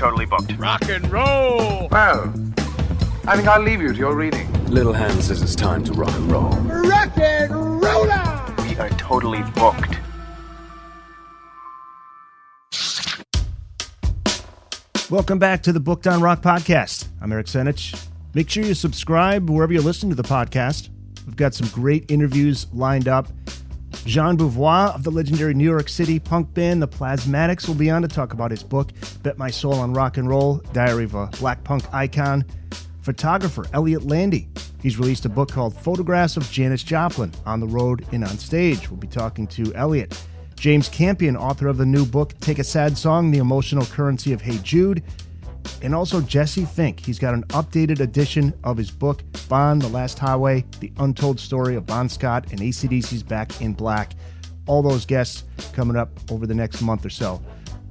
totally booked. Rock and roll! Well, I think I'll leave you to your reading. Little Hand says it's time to rock and roll. Rock and roller! We are totally booked. Welcome back to the Booked on Rock podcast. I'm Eric Senich. Make sure you subscribe wherever you listen to the podcast. We've got some great interviews lined up. Jean Beauvoir of the legendary New York City punk band The Plasmatics will be on to talk about his book, Bet My Soul on Rock and Roll, Diary of a Black Punk Icon. Photographer Elliot Landy. He's released a book called Photographs of Janis Joplin, On the Road and on Stage. We'll be talking to Elliot. James Campion, author of the new book, Take a Sad Song, The Emotional Currency of Hey Jude. And also Jesse Fink. He's got an updated edition of his book, Bond, The Last Highway, The Untold Story of Bon Scott and AC/DC's Back in Black. All those guests coming up over the next month or so.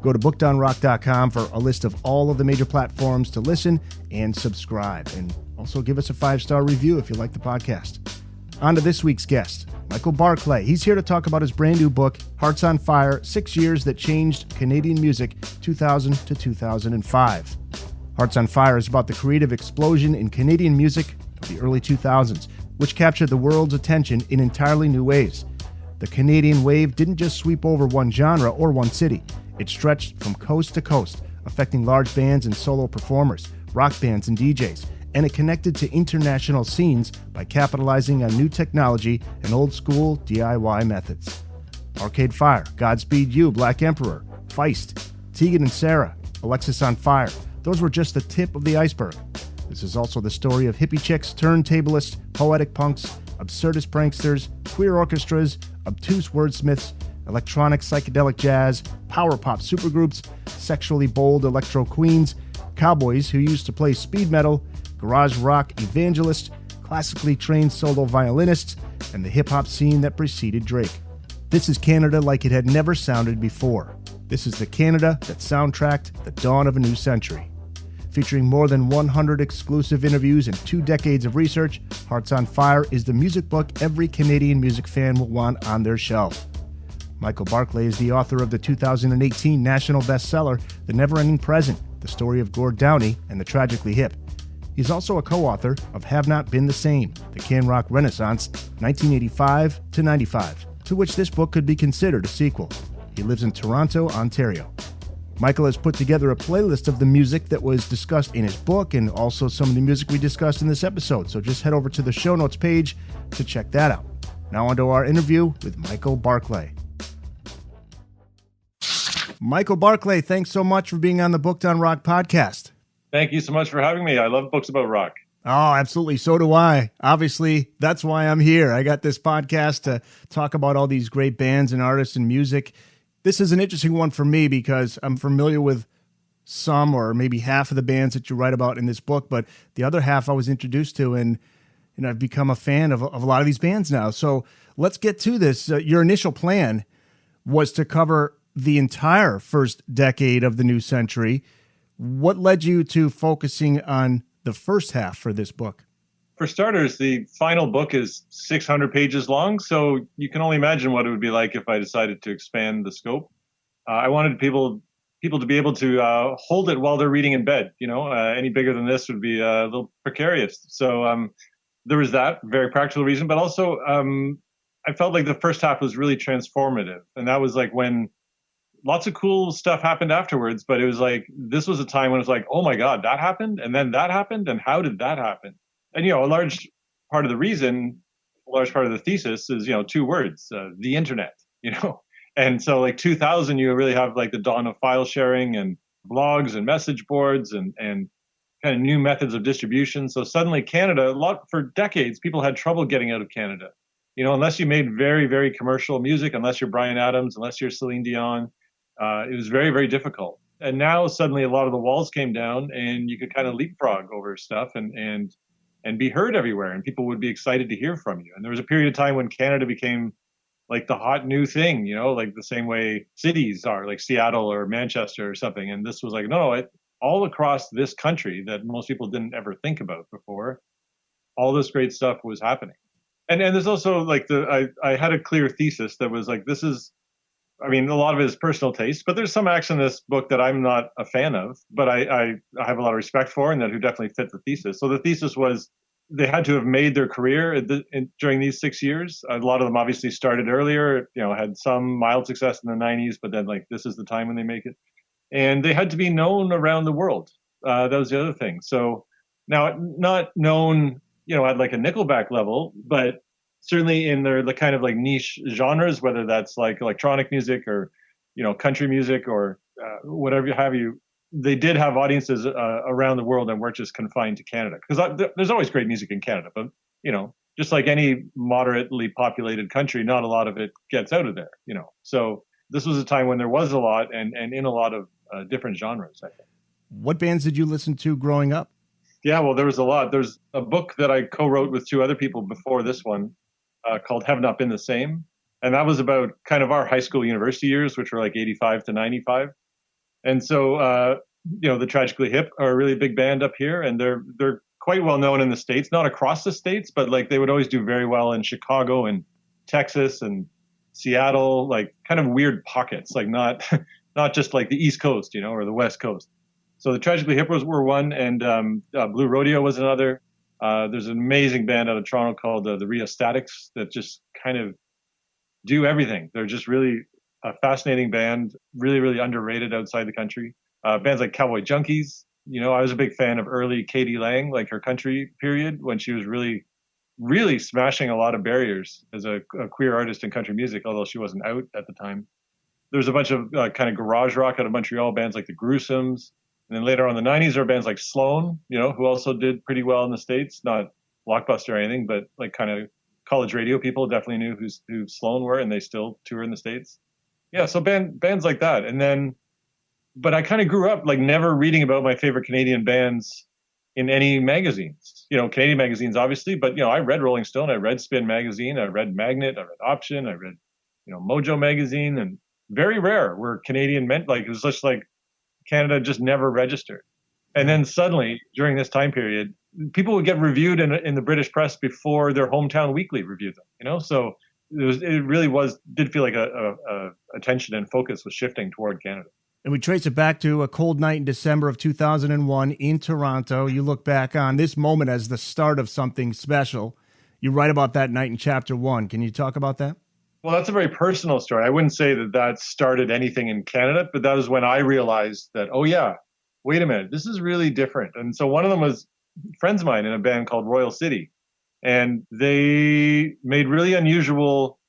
Go to bookedonrock.com for a list of all of the major platforms to listen and subscribe. And also give us a 5-star review if you like the podcast. On to this week's guest, Michael Barclay. He's here to talk about his brand new book, Hearts on Fire, 6 Years That Changed Canadian Music, 2000 to 2005. Hearts on Fire is about the creative explosion in Canadian music of the early 2000s, which captured the world's attention in entirely new ways. The Canadian wave didn't just sweep over one genre or one city. It stretched from coast to coast, affecting large bands and solo performers, rock bands and DJs, and it connected to international scenes by capitalizing on new technology and old-school DIY methods. Arcade Fire, Godspeed You, Black Emperor, Feist, Tegan and Sara, Alexisonfire. Those were just the tip of the iceberg. This is also the story of hippie chicks, turntablists, poetic punks, absurdist pranksters, queer orchestras, obtuse wordsmiths, electronic psychedelic jazz, power pop supergroups, sexually bold electro queens, cowboys who used to play speed metal, garage rock evangelists, classically trained solo violinists, and the hip-hop scene that preceded Drake. This is Canada like it had never sounded before. This is the Canada that soundtracked the dawn of a new century. Featuring more than 100 exclusive interviews and 2 decades of research, Hearts on Fire is the music book every Canadian music fan will want on their shelf. Michael Barclay is the author of the 2018 national bestseller, The Never-Ending Present, The Story of Gord Downie and the Tragically Hip. He's also a co-author of Have Not Been the Same, The Can Rock Renaissance, 1985 to 95, to which this book could be considered a sequel. He lives in Toronto, Ontario. Michael has put together a playlist of the music that was discussed in his book and also some of the music we discussed in this episode, so just head over to the show notes page to check that out. Now on to our interview with Michael Barclay. Michael Barclay, thanks so much for being on the Booked on Rock podcast. Thank you so much for having me. I love books about rock. Oh, absolutely. So do I. Obviously, that's why I'm here. I got this podcast to talk about all these great bands and artists and music. This is an interesting one for me because I'm familiar with some or maybe half of the bands that you write about in this book, but the other half I was introduced to, and I've become a fan of a lot of these bands now. So let's get to this. Your initial plan was to cover the entire first decade of the new century. What led you to focusing on the first half for this book? For starters, the final book is 600 pages long, so you can only imagine what it would be like if I decided to expand the scope. I wanted people to be able to hold it while they're reading in bed. Any bigger than this would be a little precarious. So there was that very practical reason, but also I felt like the first half was really transformative, and that was like when lots of cool stuff happened afterwards, but it was like, this was a time when it was like, oh my God, that happened. And then that happened. And how did that happen? And, a large part of the thesis is, 2 words, the internet, and so like 2000, you really have like the dawn of file sharing and blogs and message boards and kind of new methods of distribution. So suddenly Canada, for decades, people had trouble getting out of Canada, unless you made very, very commercial music, unless you're Bryan Adams, unless you're Celine Dion. It was very, very difficult. And now suddenly a lot of the walls came down and you could kind of leapfrog over stuff and be heard everywhere, and people would be excited to hear from you. And there was a period of time when Canada became like the hot new thing, like the same way cities are, like Seattle or Manchester or something. And this was like, no, all across this country that most people didn't ever think about before, all this great stuff was happening. And there's also like I had a clear thesis that was like, this is I mean, a lot of it is personal taste, but there's some acts in this book that I'm not a fan of, but I have a lot of respect for and that who definitely fit the thesis. So the thesis was they had to have made their career during these 6 years. A lot of them obviously started earlier, had some mild success in the 90s, but then like this is the time when they make it. And they had to be known around the world. That was the other thing. So now not known, at like a Nickelback level, but certainly in their the kind of like niche genres, whether that's like electronic music or, country music or whatever have you, they did have audiences around the world and weren't just confined to Canada. Because there's always great music in Canada, but, just like any moderately populated country, not a lot of it gets out of there, So this was a time when there was a lot and in a lot of different genres, I think. What bands did you listen to growing up? Yeah, well, there was a lot. There's a book that I co-wrote with two other people before this one called Have Not Been the Same. And that was about kind of our high school university years, which were like 85 to 95. And so, the Tragically Hip are a really big band up here, and they're quite well known in the States, not across the States, but like they would always do very well in Chicago and Texas and Seattle, like kind of weird pockets, like not just like the East Coast, or the West Coast. So the Tragically Hip were one, and Blue Rodeo was another. There's an amazing band out of Toronto called the Rheostatics that just kind of do everything. They're just really a fascinating band, really, really underrated outside the country. Bands like Cowboy Junkies. I was a big fan of early Katie Lang, like her country period, when she was really, really smashing a lot of barriers as a queer artist in country music, although she wasn't out at the time. There's a bunch of kind of garage rock out of Montreal, bands like the Gruesomes. And then later on in the 90s, there were bands like Sloan, who also did pretty well in the States, not Blockbuster or anything, but like kind of college radio people definitely knew who Sloan were, and they still tour in the States. Yeah, so bands like that. And then, but I kind of grew up like never reading about my favorite Canadian bands in any magazines, Canadian magazines, obviously, but, I read Rolling Stone, I read Spin Magazine, I read Magnet, I read Option, I read, Mojo Magazine, and very rare were Canadian it was just like Canada just never registered. And then suddenly during this time period, people would get reviewed in the British press before their hometown weekly reviewed them, so it really did feel like a attention and focus was shifting toward Canada. And we trace it back to a cold night in December of 2001 in Toronto. You look back on this moment as the start of something special. You write about that night in chapter 1. Can you talk about that? Well, that's a very personal story. I wouldn't say that started anything in Canada, but that was when I realized that, oh yeah, wait a minute, this is really different. And so one of them was friends of mine in a band called Royal City. And they made really unusual,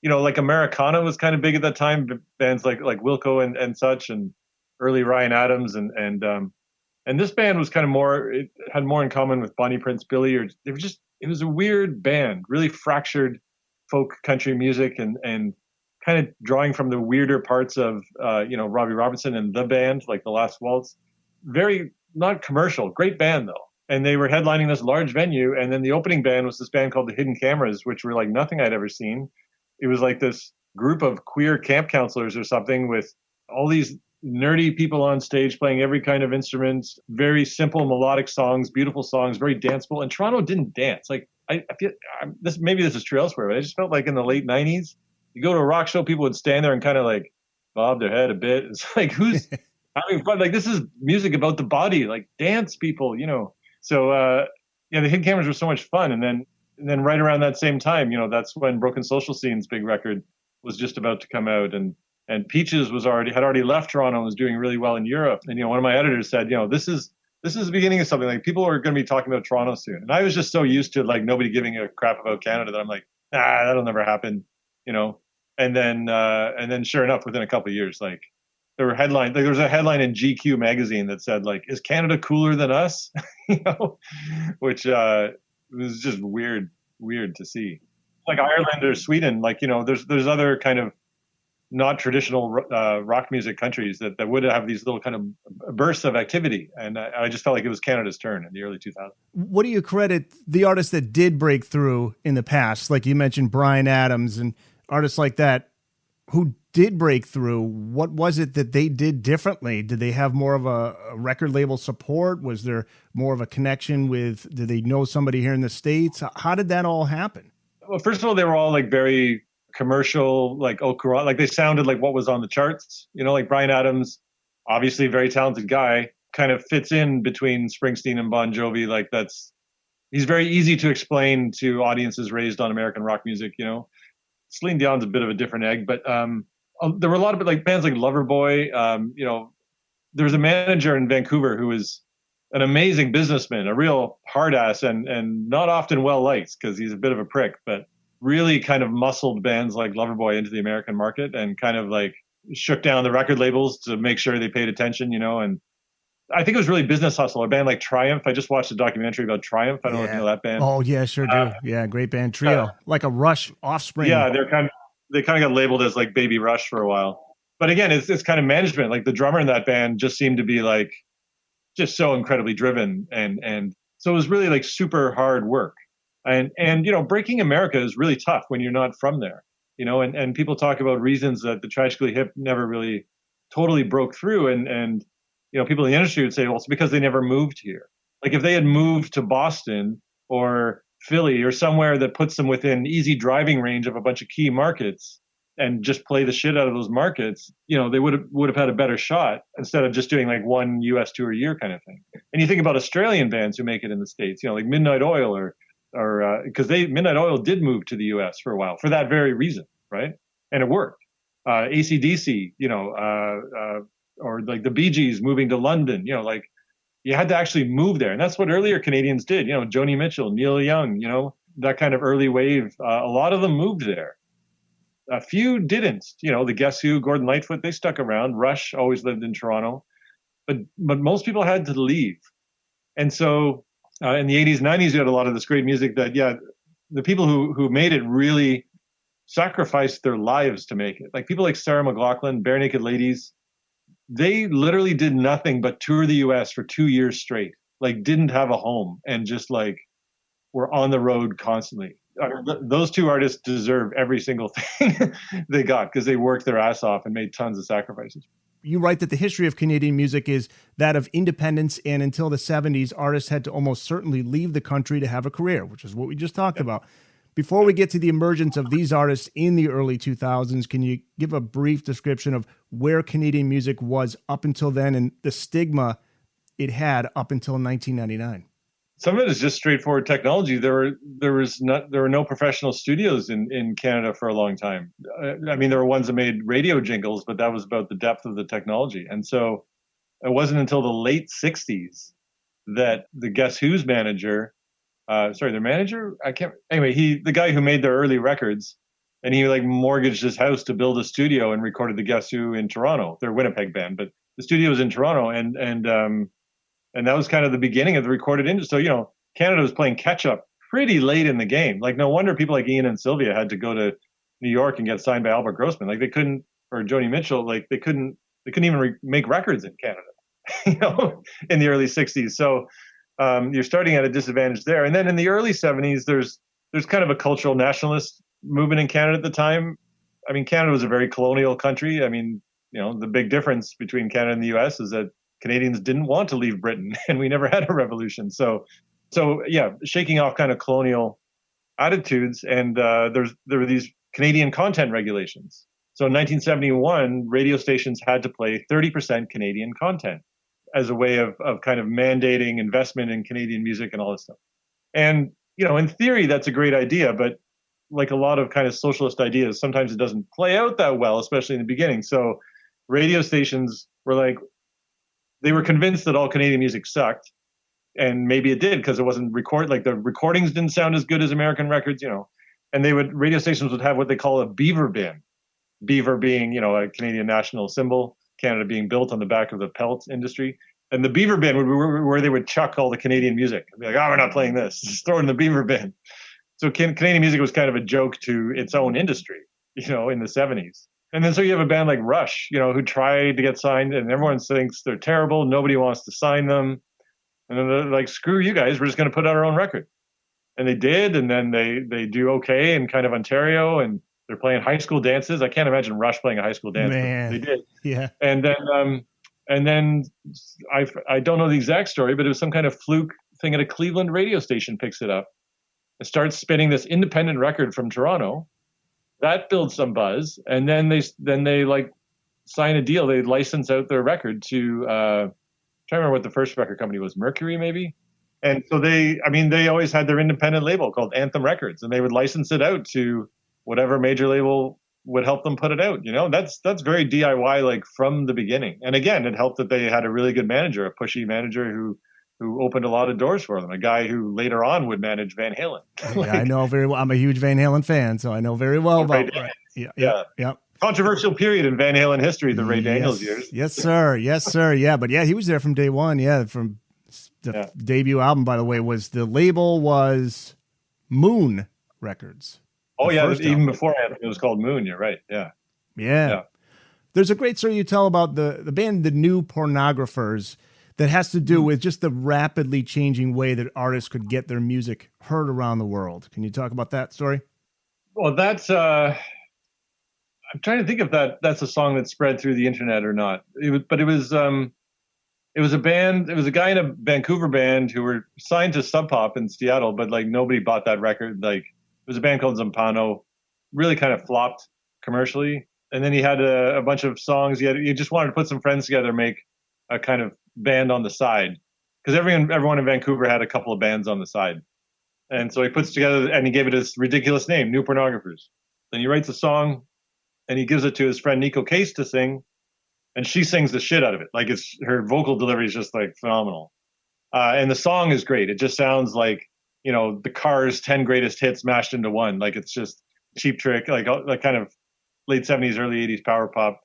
like Americana was kind of big at that time, bands like Wilco and such, and early Ryan Adams. And this band was kind of it had more in common with Bonnie Prince Billy, or it was a weird band, really fractured folk country music and kind of drawing from the weirder parts of, Robbie Robertson and the band, like The Last Waltz. Very not commercial, great band though. And they were headlining this large venue. And then the opening band was this band called the Hidden Cameras, which were like nothing I'd ever seen. It was like this group of queer camp counselors or something with all these nerdy people on stage playing every kind of instrument, very simple melodic songs, beautiful songs, very danceable. And Toronto didn't dance. Like I feel maybe this is true elsewhere, but I just felt like in the late 90s, you go to a rock show, people would stand there and kind of like bob their head a bit. It's like, who's having fun? Like, this is music about the body, like dance people, So, the Hidden Cameras were so much fun. And then right around that same time, that's when Broken Social Scene's big record was just about to come out. And Peaches had already left Toronto and was doing really well in Europe. And, one of my editors said, this is the beginning of something. Like, people are going to be talking about Toronto soon. And I was just so used to like nobody giving a crap about Canada that I'm like, that'll never happen, And then sure enough, within a couple of years, like there were headlines. Like there was a headline in GQ magazine that said like, "Is Canada cooler than us?" Which was just weird to see. Like Ireland or Sweden, like there's other kind of not traditional rock music countries that would have these little kind of bursts of activity. And I just felt like it was Canada's turn in the early 2000s. What do you credit the artists that did break through in the past? Like you mentioned Bryan Adams and artists like that who did break through. What was it that they did differently? Did they have more of a record label support? Was there more of a connection did they know somebody here in the States? How did that all happen? Well, first of all, they were all like very commercial, like Okura, like they sounded like what was on the charts, like Bryan Adams, obviously a very talented guy, kind of fits in between Springsteen and Bon Jovi. Like he's very easy to explain to audiences raised on American rock music, Celine Dion's a bit of a different egg, but there were a lot of like bands like Loverboy. There was a manager in Vancouver who was an amazing businessman, a real hard ass, and not often well liked because he's a bit of a prick, but really kind of muscled bands like Loverboy into the American market and kind of like shook down the record labels to make sure they paid attention, and I think it was really business hustle. A band like Triumph. I just watched a documentary about Triumph. I don't know if you know that band. Oh yeah, sure do. Yeah, great band. Trio, like a Rush offspring. Yeah, they kind of got labeled as like Baby Rush for a while. But again, it's kind of management. Like the drummer in that band just seemed to be like just so incredibly driven, and so it was really like super hard work. And breaking America is really tough when you're not from there. And people talk about reasons that the Tragically Hip never really totally broke through, and people in the industry would say, well, it's because they never moved here. Like if they had moved to Boston or Philly or somewhere that puts them within easy driving range of a bunch of key markets and just play the shit out of those markets, they would have had a better shot instead of just doing like one US tour a year kind of thing. And you think about Australian bands who make it in the States, like Midnight Oil or because Midnight Oil did move to the US for a while for that very reason, right? And it worked. AC/DC, or like the Bee Gees moving to London, like you had to actually move there. And that's what earlier Canadians did, Joni Mitchell, Neil Young, that kind of early wave. A lot of them moved there. A few didn't, the Guess Who, Gordon Lightfoot, they stuck around. Rush always lived in Toronto, but most people had to leave. And so in the 80s, 90s, you had a lot of this great music that, the people who made it really sacrificed their lives to make it. Like people like Sarah McLachlan, Bare Naked Ladies, they literally did nothing but tour the US for 2 years straight, like didn't have a home and just like were on the road constantly. Those two artists deserve every single thing they got because they worked their ass off and made tons of sacrifices. You write that the history of Canadian music is that of independence, and until the 70s, artists had to almost certainly leave the country to have a career, which is what we just talked about. Before we get to the emergence of these artists in the early 2000s, can you give a brief description of where Canadian music was up until then and the stigma it had up until 1999? Some of it is just straightforward technology. There were no professional studios in Canada for a long time. I mean, there were ones that made radio jingles, but that was about the depth of the technology. And so it wasn't until the late 60s that the Guess Who's manager, their manager, the guy who made their early records, and he like mortgaged his house to build a studio and recorded the Guess Who in Toronto. They're a Winnipeg band, but the studio was in Toronto, and that was kind of the beginning of the recorded industry. So, Canada was playing catch up pretty late in the game. Like, no wonder people like Ian and Sylvia had to go to New York and get signed by Albert Grossman. Like, they couldn't, or Joni Mitchell, like they couldn't even make records in Canada, in the early 60s. So, you're starting at a disadvantage there. And then in the early 70s, there's kind of a cultural nationalist movement in Canada at the time. I mean, Canada was a very colonial country. I mean, the big difference between Canada and the US is that Canadians didn't want to leave Britain, and we never had a revolution. So yeah, shaking off kind of colonial attitudes. And there were these Canadian content regulations. So in 1971, radio stations had to play 30% Canadian content as a way of kind of mandating investment in Canadian music and all this stuff. And, in theory, that's a great idea, but like a lot of kind of socialist ideas, sometimes it doesn't play out that well, especially in the beginning. So radio stations were like, they were convinced that all Canadian music sucked, and maybe it did because it wasn't like the recordings didn't sound as good as American records, and radio stations would have what they call a beaver bin. Beaver being, a Canadian national symbol, Canada being built on the back of the pelt industry. And the beaver bin would be where they would chuck all the Canadian music. They'd be like, we're not playing this. Just throw it in the beaver bin. So Canadian music was kind of a joke to its own industry, in the 70s. And then so you have a band like Rush, who tried to get signed, and everyone thinks they're terrible. Nobody wants to sign them. And then they're like, screw you guys. We're just going to put out our own record. And they did. And then they do okay in kind of Ontario, and they're playing high school dances. I can't imagine Rush playing a high school dance. Man. They did. Yeah. And then I don't know the exact story, but it was some kind of fluke thing at a Cleveland radio station picks it up. It starts spinning this independent record from Toronto that builds some buzz, and then they like sign a deal. They license out their record to trying to remember what the first record company was, Mercury maybe. And so they always had their independent label called Anthem Records, and they would license it out to whatever major label would help them put it out. That's very DIY, like from the beginning. And again, it helped that they had a really good manager, a pushy manager who opened a lot of doors for them, a guy who later on would manage Van Halen. Yeah, I know very well. I'm a huge Van Halen fan, so I know very well about it. Yeah. Controversial period in Van Halen history, the Ray Daniels years. Yes, sir. Yeah, but yeah, he was there from day one. Yeah, from the debut album, by the way, the label was Moon Records. Oh yeah, even before Anthem, it was called Moon. You're right. Yeah. There's a great story you tell about the band, the New Pornographers, that has to do with just the rapidly changing way that artists could get their music heard around the world. Can you talk about that story? Well, that's I'm trying to think if that's a song that spread through the internet or not. It was a band. It was a guy in a Vancouver band who were signed to Sub Pop in Seattle, but like nobody bought that record. Like it was a band called Zampano, really kind of flopped commercially. And then he had a bunch of songs. He just wanted to put some friends together, make a kind of band on the side, because everyone in Vancouver had a couple of bands on the side. And so he puts together, and he gave it this ridiculous name, New Pornographers. Then he writes a song, and he gives it to his friend Nico Case to sing, and she sings the shit out of it. Like her vocal delivery is just like phenomenal. And the song is great. It just sounds like, the Cars 10 greatest hits mashed into one. Like it's just Cheap Trick, like kind of late 70s, early 80s power pop.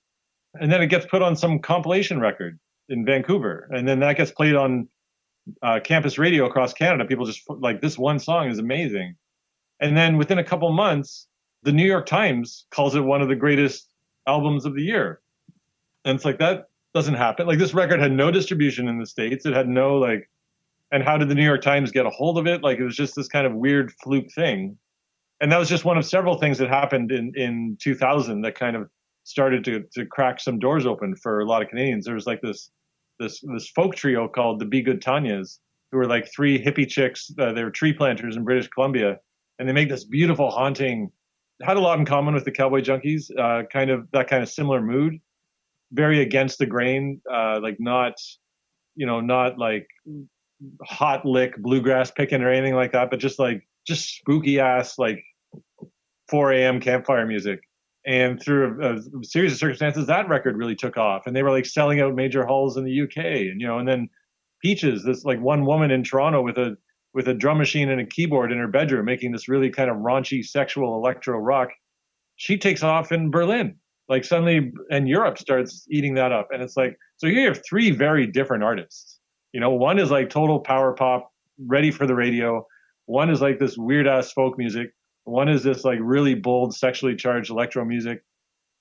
And then it gets put on some compilation record in Vancouver. And then that gets played on campus radio across Canada. People just like, this one song is amazing. And then within a couple months, the New York Times calls it one of the greatest albums of the year. And it's like, that doesn't happen. Like this record had no distribution in the States. It had no and how did the New York Times get a hold of it? Like it was just this kind of weird fluke thing. And that was just one of several things that happened in 2000 that kind of started to crack some doors open for a lot of Canadians. There was like this folk trio called the Be Good Tanyas, who were like three hippie chicks. They were tree planters in British Columbia, and they make this beautiful, haunting. Had a lot in common with the Cowboy Junkies, kind of similar mood, very against the grain, like not like hot lick bluegrass picking or anything like that, but just spooky ass like 4 a.m. campfire music. And through a series of circumstances, that record really took off, and they were like selling out major halls in the UK. And then Peaches, this like one woman in Toronto with a drum machine and a keyboard in her bedroom, making this really kind of raunchy sexual electro rock. She takes off in Berlin, like suddenly, and Europe starts eating that up. And it's like, so here you have three very different artists. One is like total power pop, ready for the radio. One is like this weird ass folk music. One is this like really bold, sexually charged electro music.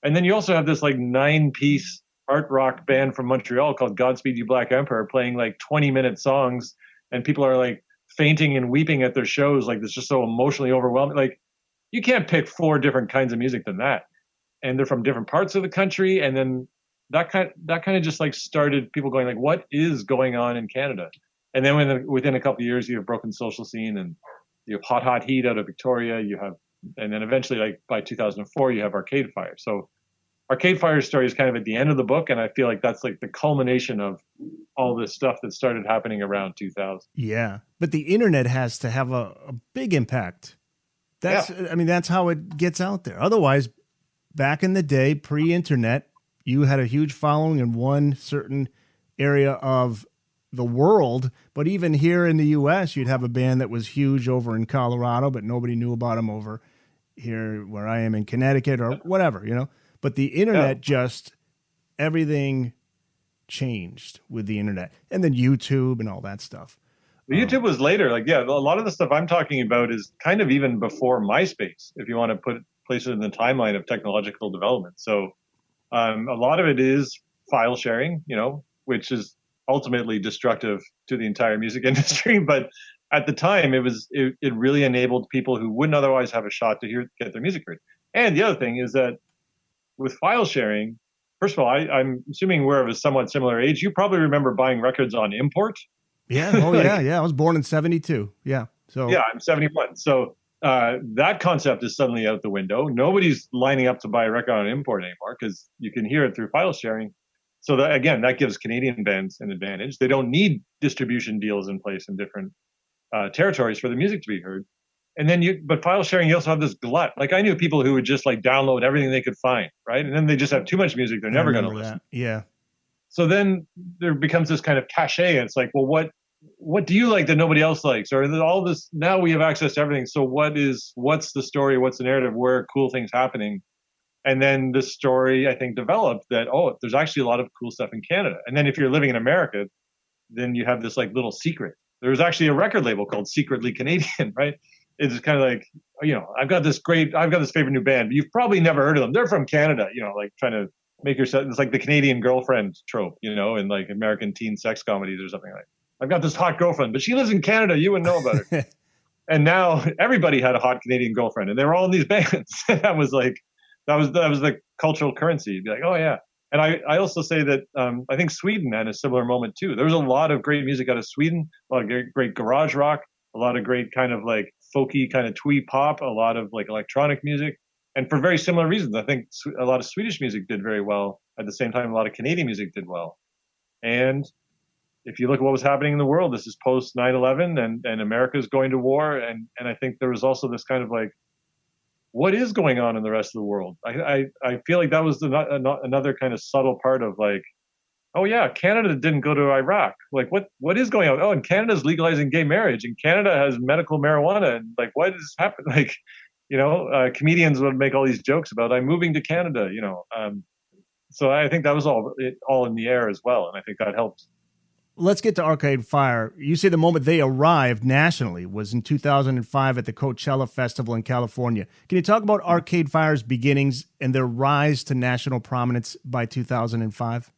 And then you also have this like 9-piece art rock band from Montreal called Godspeed You, Black Emperor, playing like 20-minute songs. And people are like fainting and weeping at their shows. Like it's just so emotionally overwhelming. Like you can't pick 4 different kinds of music than that. And they're from different parts of the country. And then that kind of just like started people going like, what is going on in Canada? And then within a couple of years, you have Broken Social Scene, and you have Hot Heat out of Victoria. And then eventually, like by 2004, you have Arcade Fire. So Arcade Fire's story is kind of at the end of the book, and I feel like that's like the culmination of all this stuff that started happening around 2000. Yeah, but the internet has to have a big impact. That's how it gets out there. Otherwise, back in the day, pre-internet, you had a huge following in one certain area of the world, but even here in the U.S., you'd have a band that was huge over in Colorado, but nobody knew about them over here where I am in Connecticut or whatever, But the internet just, everything changed with the internet, and then YouTube and all that stuff. YouTube was later. Like, a lot of the stuff I'm talking about is kind of even before MySpace, if you want to place it in the timeline of technological development. So a lot of it is file sharing, which is ultimately destructive to the entire music industry. But at the time, it really enabled people who wouldn't otherwise have a shot to get their music heard. And the other thing is that with file sharing, first of all, I'm assuming we're of a somewhat similar age. You probably remember buying records on import. Yeah. Oh, yeah. I was born in 72. Yeah. So yeah, I'm 71. So that concept is suddenly out the window. Nobody's lining up to buy a record on import anymore because you can hear it through file sharing. So that, again, that gives Canadian bands an advantage. They don't need distribution deals in place in different territories for the music to be heard. And then but file sharing, you also have this glut. Like I knew people who would just like download everything they could find, right? And then they just have too much music they're never going to listen. Yeah. So then there becomes this kind of cachet. And it's like, well, what do you like that nobody else likes? Or all this, now we have access to everything. So what's the story? What's the narrative? Where are cool things happening? And then the story, I think, developed that, there's actually a lot of cool stuff in Canada. And then if you're living in America, then you have this like little secret. There's actually a record label called Secretly Canadian, right? It's kind of like, I've got this favorite new band, but you've probably never heard of them. They're from Canada, like trying to make yourself, it's like the Canadian girlfriend trope, in like American teen sex comedies or something like that. I've got this hot girlfriend, but she lives in Canada. You wouldn't know about her. And now everybody had a hot Canadian girlfriend and they were all in these bands. That was the cultural currency. You'd be like, oh yeah. And I also say that I think Sweden had a similar moment too. There was a lot of great music out of Sweden, a lot of great garage rock, a lot of great kind of like folky kind of twee pop, a lot of like electronic music. And for very similar reasons. I think a lot of Swedish music did very well. At the same time, a lot of Canadian music did well. And if you look at what was happening in the world, this is post 9/11 and America's going to war. And I think there was also this kind of like, what is going on in the rest of the world? I feel like that was another kind of subtle part of like, oh yeah, Canada didn't go to Iraq. Like what is going on? Oh, and Canada's legalizing gay marriage and Canada has medical marijuana. And like, what is happening? Like, comedians would make all these jokes about I'm moving to Canada, so I think that was all in the air as well. And I think that helped. Let's get to Arcade Fire. You say the moment they arrived nationally was in 2005 at the Coachella Festival in California. Can you talk about Arcade Fire's beginnings and their rise to national prominence by 2005?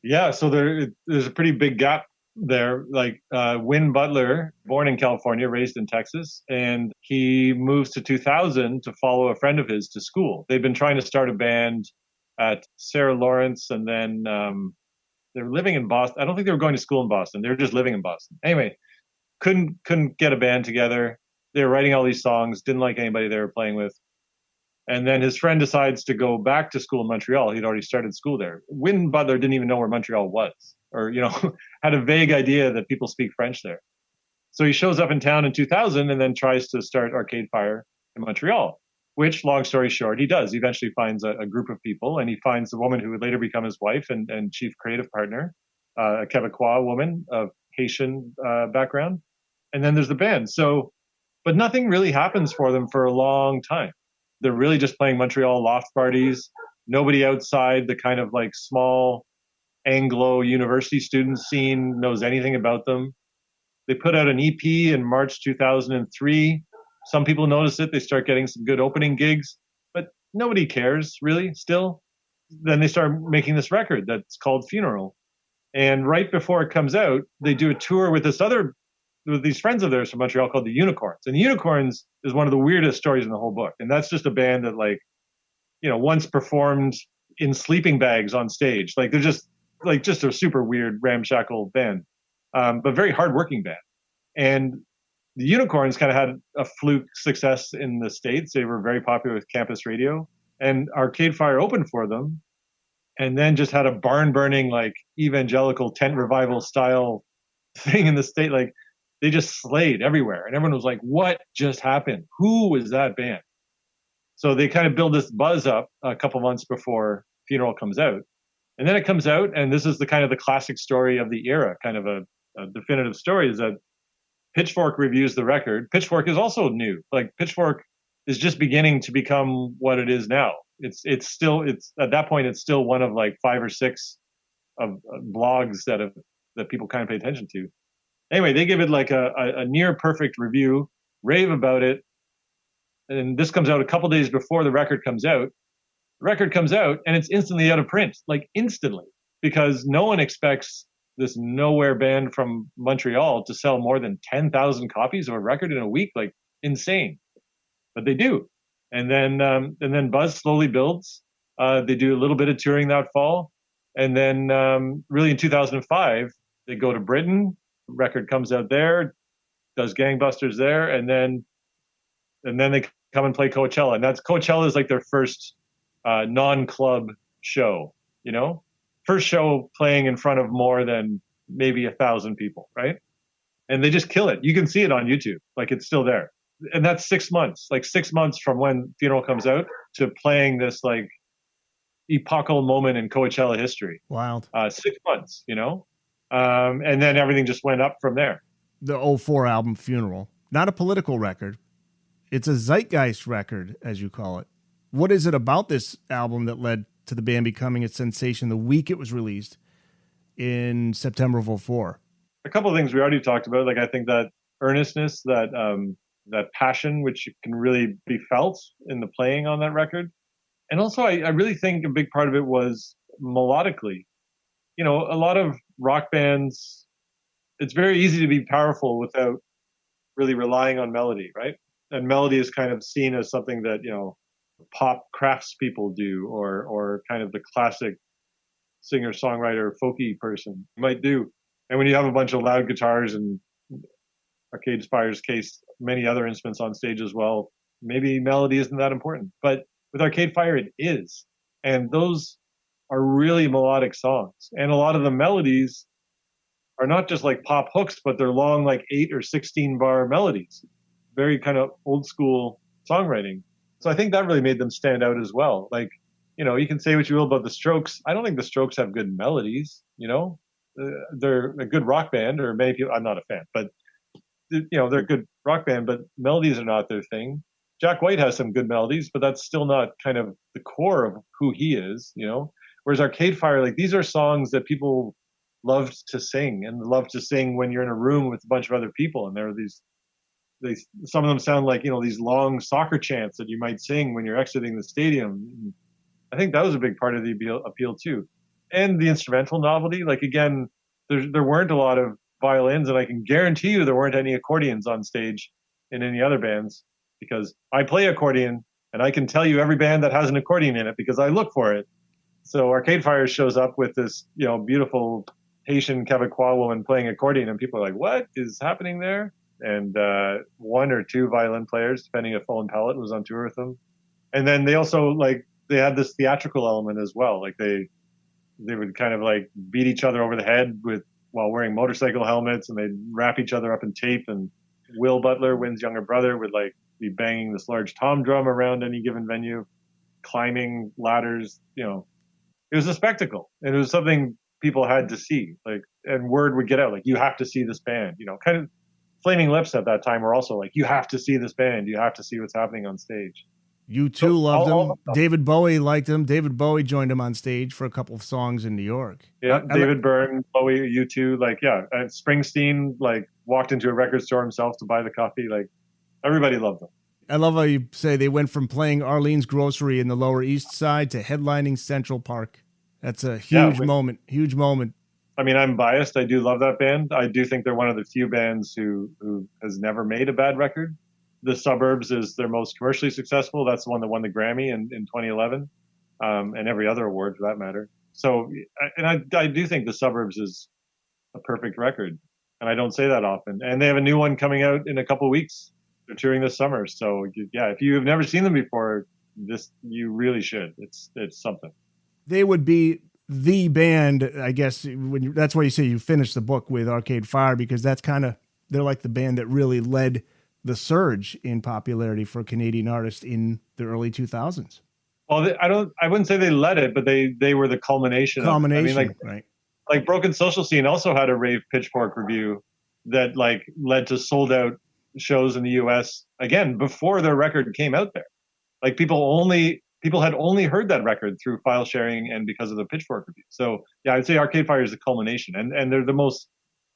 Yeah, so there's a pretty big gap there. Like Win Butler, born in California, raised in Texas, and he moves to 2000 to follow a friend of his to school. They'd been trying to start a band at Sarah Lawrence, and then they were living in Boston. I don't think they were going to school in Boston. They were just living in Boston. Anyway, couldn't get a band together. They were writing all these songs, didn't like anybody they were playing with. And then his friend decides to go back to school in Montreal. He'd already started school there. Win Butler didn't even know where Montreal was, or, had a vague idea that people speak French there. So he shows up in town in 2000 and then tries to start Arcade Fire in Montreal, which, long story short, he does. He eventually finds a group of people, and he finds the woman who would later become his wife and chief creative partner, a Quebecois woman of Haitian background. And then there's the band. But nothing really happens for them for a long time. They're really just playing Montreal loft parties. Nobody outside the kind of like small Anglo university student scene knows anything about them. They put out an EP in March 2003. Some people notice it. They start getting some good opening gigs, but nobody cares really still. Then they start making this record that's called Funeral. And right before it comes out, they do a tour with these friends of theirs from Montreal called the Unicorns. And the Unicorns is one of the weirdest stories in the whole book. And that's just a band that once performed in sleeping bags on stage. Like they're just a super weird ramshackle band, but very hardworking band. And the Unicorns kind of had a fluke success in the States. They were very popular with campus radio, and Arcade Fire opened for them, and then just had a barn burning, like evangelical tent revival style thing in the state. Like they just slayed everywhere. And everyone was like, what just happened? Who was that band? So they kind of build this buzz up a couple months before Funeral comes out. And then it comes out, and this is the kind of the classic story of the era, kind of a definitive story, is that Pitchfork reviews the record. Pitchfork is also new. Like Pitchfork is just beginning to become what it is now. It's at that point, it's still one of like 5 or 6 of blogs that people kind of pay attention to. Anyway, they give it like a near perfect review, rave about it. And this comes out a couple days before the record comes out. The record comes out and it's instantly out of print, like instantly, because no one expects this nowhere band from Montreal to sell more than 10,000 copies of a record in a week, like insane. But they do. And then buzz slowly builds. They do a little bit of touring that fall. And then really in 2005, they go to Britain. Record comes out there, does gangbusters there. And then and then they come and play Coachella, and Coachella is like their first non-club show, first show playing in front of more than maybe 1,000 people, right? And they just kill it. You can see it on YouTube, like it's still there. And that's 6 months, like 6 months from when Funeral comes out to playing this like epochal moment in Coachella history. Wild. 6 months, and then everything just went up from there. The '04 album Funeral, not a political record. It's a zeitgeist record, as you call it. What is it about this album that led to the band becoming a sensation the week it was released in September of '04? A couple of things we already talked about. Like I think that earnestness, that passion, which can really be felt in the playing on that record. And also I really think a big part of it was melodically. A lot of rock bands, it's very easy to be powerful without really relying on melody, right? And melody is kind of seen as something that, pop craftspeople do, or kind of the classic singer-songwriter, folky person might do. And when you have a bunch of loud guitars and Arcade Fire's case, many other instruments on stage as well, maybe melody isn't that important. But with Arcade Fire, it is. And those are really melodic songs. And a lot of the melodies are not just like pop hooks, but they're long, like 8 or 16 bar melodies. Very kind of old school songwriting. So I think that really made them stand out as well. Like, you can say what you will about the Strokes. I don't think the Strokes have good melodies, they're a good rock band, or many people, I'm not a fan, but they're a good rock band, but melodies are not their thing. Jack White has some good melodies, but that's still not kind of the core of who he is, Whereas Arcade Fire, like these are songs that people loved to sing, and love to sing when you're in a room with a bunch of other people. And there are some of them sound like, these long soccer chants that you might sing when you're exiting the stadium. And I think that was a big part of the appeal too. And the instrumental novelty, like again, there weren't a lot of violins, and I can guarantee you there weren't any accordions on stage in any other bands, because I play accordion and I can tell you every band that has an accordion in it because I look for it. So Arcade Fire shows up with this, beautiful Haitian Quebecois woman playing accordion, and people are like, what is happening there? And one or two violin players, depending if Full Pellet was on tour with them. And then they also they had this theatrical element as well. Like they would kind of like beat each other over the head while wearing motorcycle helmets, and they'd wrap each other up in tape. And Will Butler, Wynn's younger brother, would be banging this large tom drum around any given venue, climbing ladders. It was a spectacle, and it was something people had to see. And word would get out, you have to see this band. Kind of Flaming Lips at that time were also you have to see this band. You have to see what's happening on stage. U2 loved him. David Bowie liked him. David Bowie joined him on stage for a couple of songs in New York. Yeah, David Byrne, Bowie, U2, and Springsteen, walked into a record store himself to buy the copy. Everybody loved them. I love how you say they went from playing Arlene's Grocery in the Lower East Side to headlining Central Park. That's a huge moment. Huge moment. I mean, I'm biased. I do love that band. I do think they're one of the few bands who has never made a bad record. The Suburbs is their most commercially successful. That's the one that won the Grammy in 2011, and every other award for that matter. So, and I do think The Suburbs is a perfect record, and I don't say that often. And they have a new one coming out in a couple of weeks. They're touring this summer. So, yeah, if you have never seen them before, you really should. It's something. They would be the band, I guess. That's why you say you finished the book with Arcade Fire, because that's they're like the band that really led the surge in popularity for Canadian artists in the early 2000s. Well, I wouldn't say they led it, but they were the culmination. Right. Like Broken Social Scene also had a rave Pitchfork review that led to sold out shows in the US again before their record came out there. People had only heard that record through file sharing and because of the Pitchfork review. So yeah, I'd say Arcade Fire is the culmination, and they're the most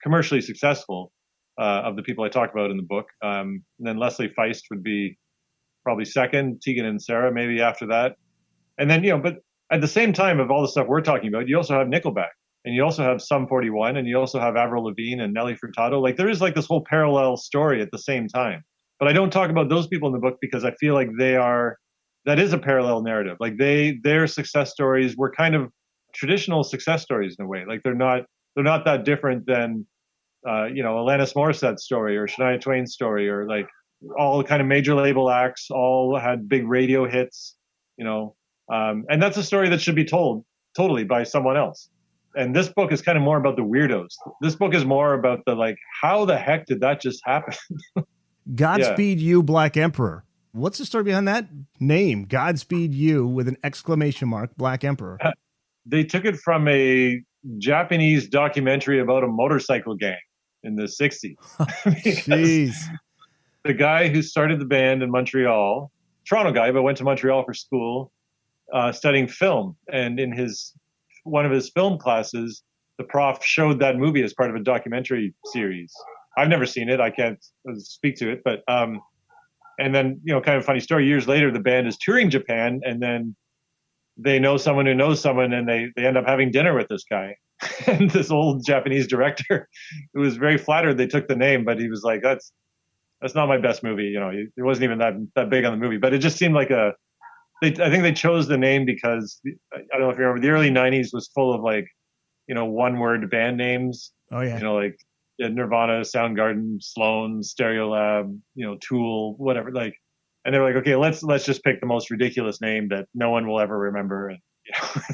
commercially successful of the people I talk about in the book. And then Leslie Feist would be probably second, Tegan and Sara maybe after that. And then, but at the same time of all the stuff we're talking about, you also have Nickelback, and you also have Sum 41, and you also have Avril Lavigne and Nelly Furtado. There is this whole parallel story at the same time. But I don't talk about those people in the book because I feel like that is a parallel narrative. Their success stories were kind of traditional success stories in a way. They're not that different than Alanis Morissette's story or Shania Twain's story or all kind of major label acts, all had big radio hits, and that's a story that should be told totally by someone else. And this book is kind of more about the weirdos. This book is more about the, like, how the heck did that just happen? Godspeed You, Black Emperor. What's the story behind that name? Godspeed You with an exclamation mark, Black Emperor. They took it from a Japanese documentary about a motorcycle gang in the 60s. Jeez. The guy who started the band in Montreal, Toronto guy, but went to Montreal for school, studying film. And in one of his film classes, the prof showed that movie as part of a documentary series. I've never seen it. I can't speak to it, but and then, kind of funny story. Years later, the band is touring Japan, and then they know someone who knows someone, and they end up having dinner with this guy. And this old Japanese director, who was very flattered they took the name, but he was like, "That's not my best movie." It wasn't even that big on the movie, but it just seemed like I think they chose the name because I don't know if you remember, the early '90s was full of, like, one-word band names. Oh yeah. Like Nirvana, Soundgarden, Sloan, Stereolab, Tool, whatever. Like, and they were like, okay, let's just pick the most ridiculous name that no one will ever remember. And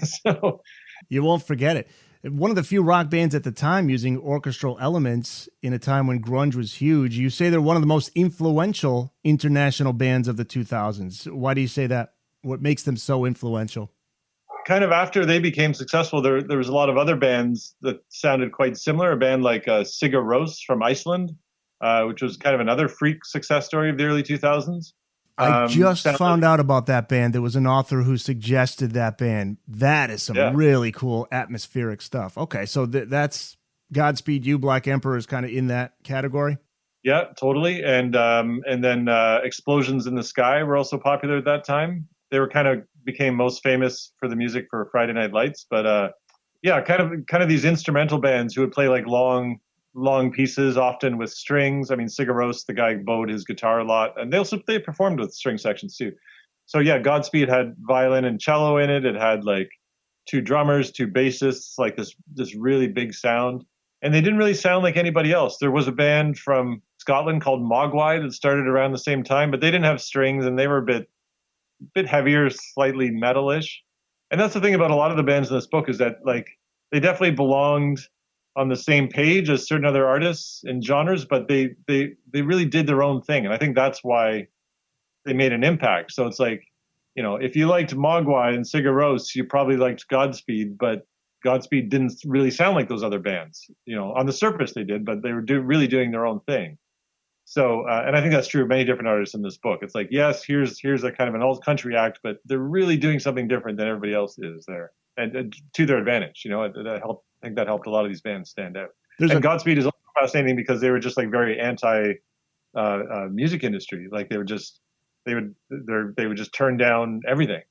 so you won't forget it. One of the few rock bands at the time using orchestral elements in a time when grunge was huge. You say they're one of the most influential international bands of the 2000s. Why do you say that? What makes them so influential? Kind of after they became successful, there was a lot of other bands that sounded quite similar. A band like Sigur Rós from Iceland, which was kind of another freak success story of the early 2000s. I just found out about that band. There was an author who suggested that band. That is some really cool atmospheric stuff. Okay, so that's Godspeed You, Black Emperor is kind of in that category? Yeah, totally. And then Explosions in the Sky were also popular at that time. They were became most famous for the music for Friday Night Lights. But kind of these instrumental bands who would play like long pieces, often with strings. I mean, Sigur Rós, the guy bowed his guitar a lot, and they performed with string sections too. So yeah, Godspeed had violin and cello in it. It had like 2 drummers, 2 bassists, like this really big sound. And they didn't really sound like anybody else. There was a band from Scotland called Mogwai that started around the same time, but they didn't have strings, and they were a bit heavier, slightly metalish. And that's the thing about a lot of the bands in this book, is that, like, they definitely belonged on the same page as certain other artists and genres, but they really did their own thing. And I think that's why they made an impact. So it's like, if you liked Mogwai and Sigur Rós, you probably liked Godspeed, but Godspeed didn't really sound like those other bands. On the surface they did, but they were really doing their own thing. So, and I think that's true of many different artists in this book. It's like, yes, here's a kind of an old country act, but they're really doing something different than everybody else is there, and to their advantage. I think that helped a lot of these bands stand out. Godspeed is also fascinating because they were just like very anti music industry. Like they would just turn down everything.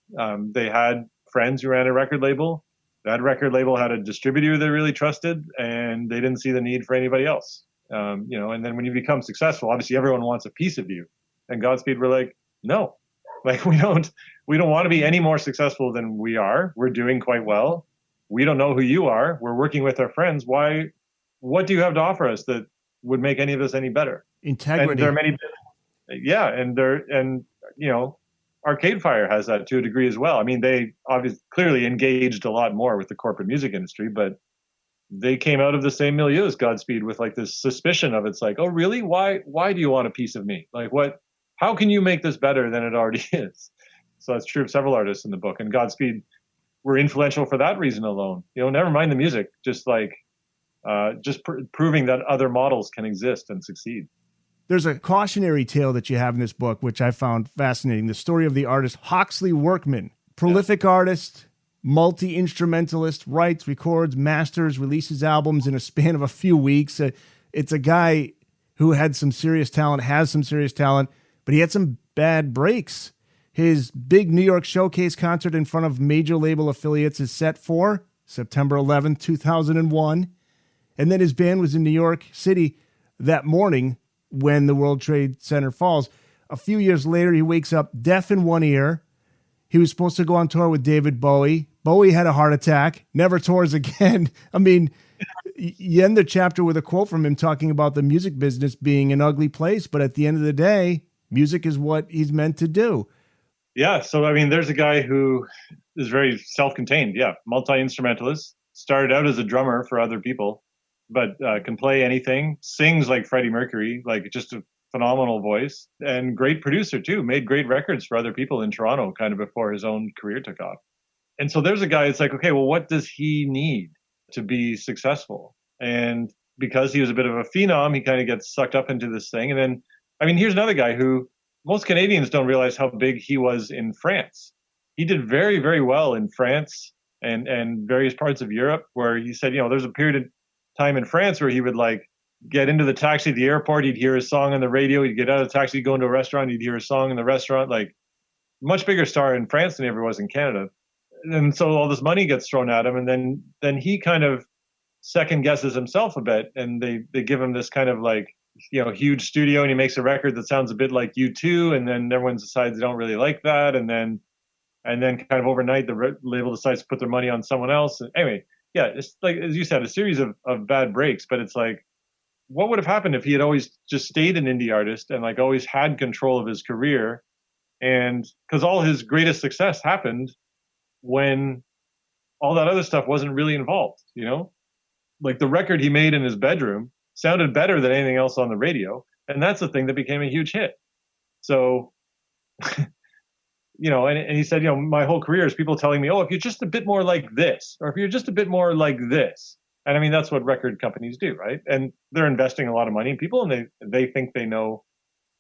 They had friends who ran a record label. That record label had a distributor they really trusted, and they didn't see the need for anybody else. And then when you become successful, obviously everyone wants a piece of you. And Godspeed were like, no, like we don't want to be any more successful than we are. We're doing quite well. We don't know who you are. We're working with our friends. What do you have to offer us that would make any of us any better? Integrity. And there are many, Arcade Fire has that to a degree as well. I mean, they obviously clearly engaged a lot more with the corporate music industry, but they came out of the same milieu as Godspeed with like this suspicion of, it's like, oh really? Why do you want a piece of me? Like how can you make this better than it already is? So that's true of several artists in the book, and Godspeed were influential for that reason alone. Never mind the music, just like, proving that other models can exist and succeed. There's a cautionary tale that you have in this book, which I found fascinating. The story of the artist Hawksley Workman, prolific artist, multi-instrumentalist, writes, records, masters, releases albums in a span of a few weeks. It's a guy who has some serious talent, but he had some bad breaks. His big New York showcase concert in front of major label affiliates is set for September 11th, 2001. And then his band was in New York City that morning when the World Trade Center falls. A few years later, he wakes up deaf in one ear. He was supposed to go on tour with David Bowie. Bowie had a heart attack, never tours again. I mean, you end the chapter with a quote from him talking about the music business being an ugly place, but at the end of the day, music is what he's meant to do. Yeah. So, I mean, there's a guy who is very self-contained. Yeah. Multi-instrumentalist, started out as a drummer for other people, but can play anything, sings like Freddie Mercury, like just a phenomenal voice, and great producer too, made great records for other people in Toronto kind of before his own career took off. And so there's a guy, it's like, okay, well, what does he need to be successful? And because he was a bit of a phenom, he kind of gets sucked up into this thing. And then, I mean, here's another guy who most Canadians don't realize how big he was in France. He did very, very well in France and various parts of Europe, where he said, there's a period of time in France where he would like get into the taxi at the airport, he'd hear a song on the radio, he'd get out of the taxi, go into a restaurant, he'd hear a song in the restaurant, like much bigger star in France than he ever was in Canada. And so all this money gets thrown at him, and then he kind of second guesses himself a bit, and they give him this kind of like, huge studio, and he makes a record that sounds a bit like U2, and then everyone decides they don't really like that, and then kind of overnight the label decides to put their money on someone else. And anyway, yeah, it's like, as you said, a series of bad breaks, but it's like, what would have happened if he had always just stayed an indie artist and like always had control of his career? And because all his greatest success happened when all that other stuff wasn't really involved, like the record he made in his bedroom sounded better than anything else on the radio. And that's the thing that became a huge hit. So, and he said, my whole career is people telling me, oh, if you're just a bit more like this, or if you're just a bit more like this. And I mean, that's what record companies do, right? And they're investing a lot of money in people, and they think they know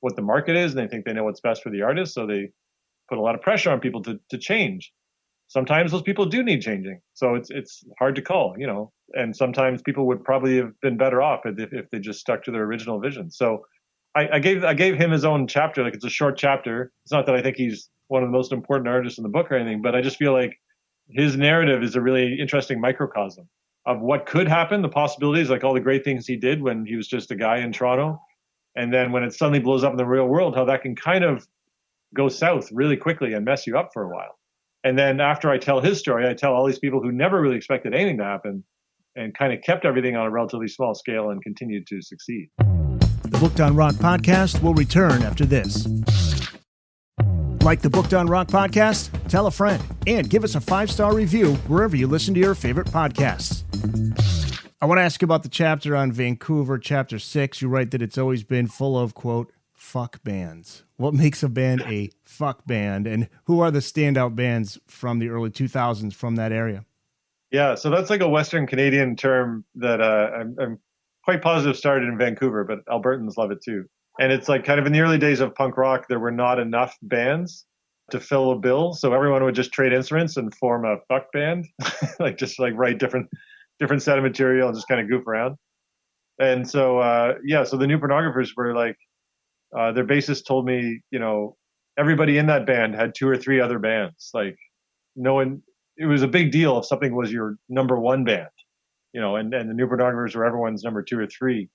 what the market is, and they think they know what's best for the artist. So they put a lot of pressure on people to change. Sometimes those people do need changing. So it's hard to call, and sometimes people would probably have been better off if they just stuck to their original vision. So I gave him his own chapter. Like, it's a short chapter. It's not that I think he's one of the most important artists in the book or anything, but I just feel like his narrative is a really interesting microcosm of what could happen, the possibilities, like all the great things he did when he was just a guy in Toronto. And then when it suddenly blows up in the real world, how that can kind of go south really quickly and mess you up for a while. And then after I tell his story, I tell all these people who never really expected anything to happen and kind of kept everything on a relatively small scale and continued to succeed. The Booked on Rock podcast will return after this. Like the Booked on Rock podcast? Tell a friend and give us a 5-star review wherever you listen to your favorite podcasts. I want to ask you about the chapter on Vancouver, chapter 6. You write that it's always been full of, quote, fuck bands. What makes a band a fuck band, and who are the standout bands from the early 2000s from that area? Yeah, so that's like a Western Canadian term that I'm quite positive started in Vancouver, but Albertans love it too. And it's like kind of in the early days of punk rock, there were not enough bands to fill a bill. So everyone would just trade instruments and form a fuck band, like just like write different set of material and just kind of goof around. And so, so the New Pornographers were like, their bassist told me, everybody in that band had 2 or 3 other bands. Like no one, it was a big deal if something was your number one band, and the New Pornographers were everyone's number 2 or 3.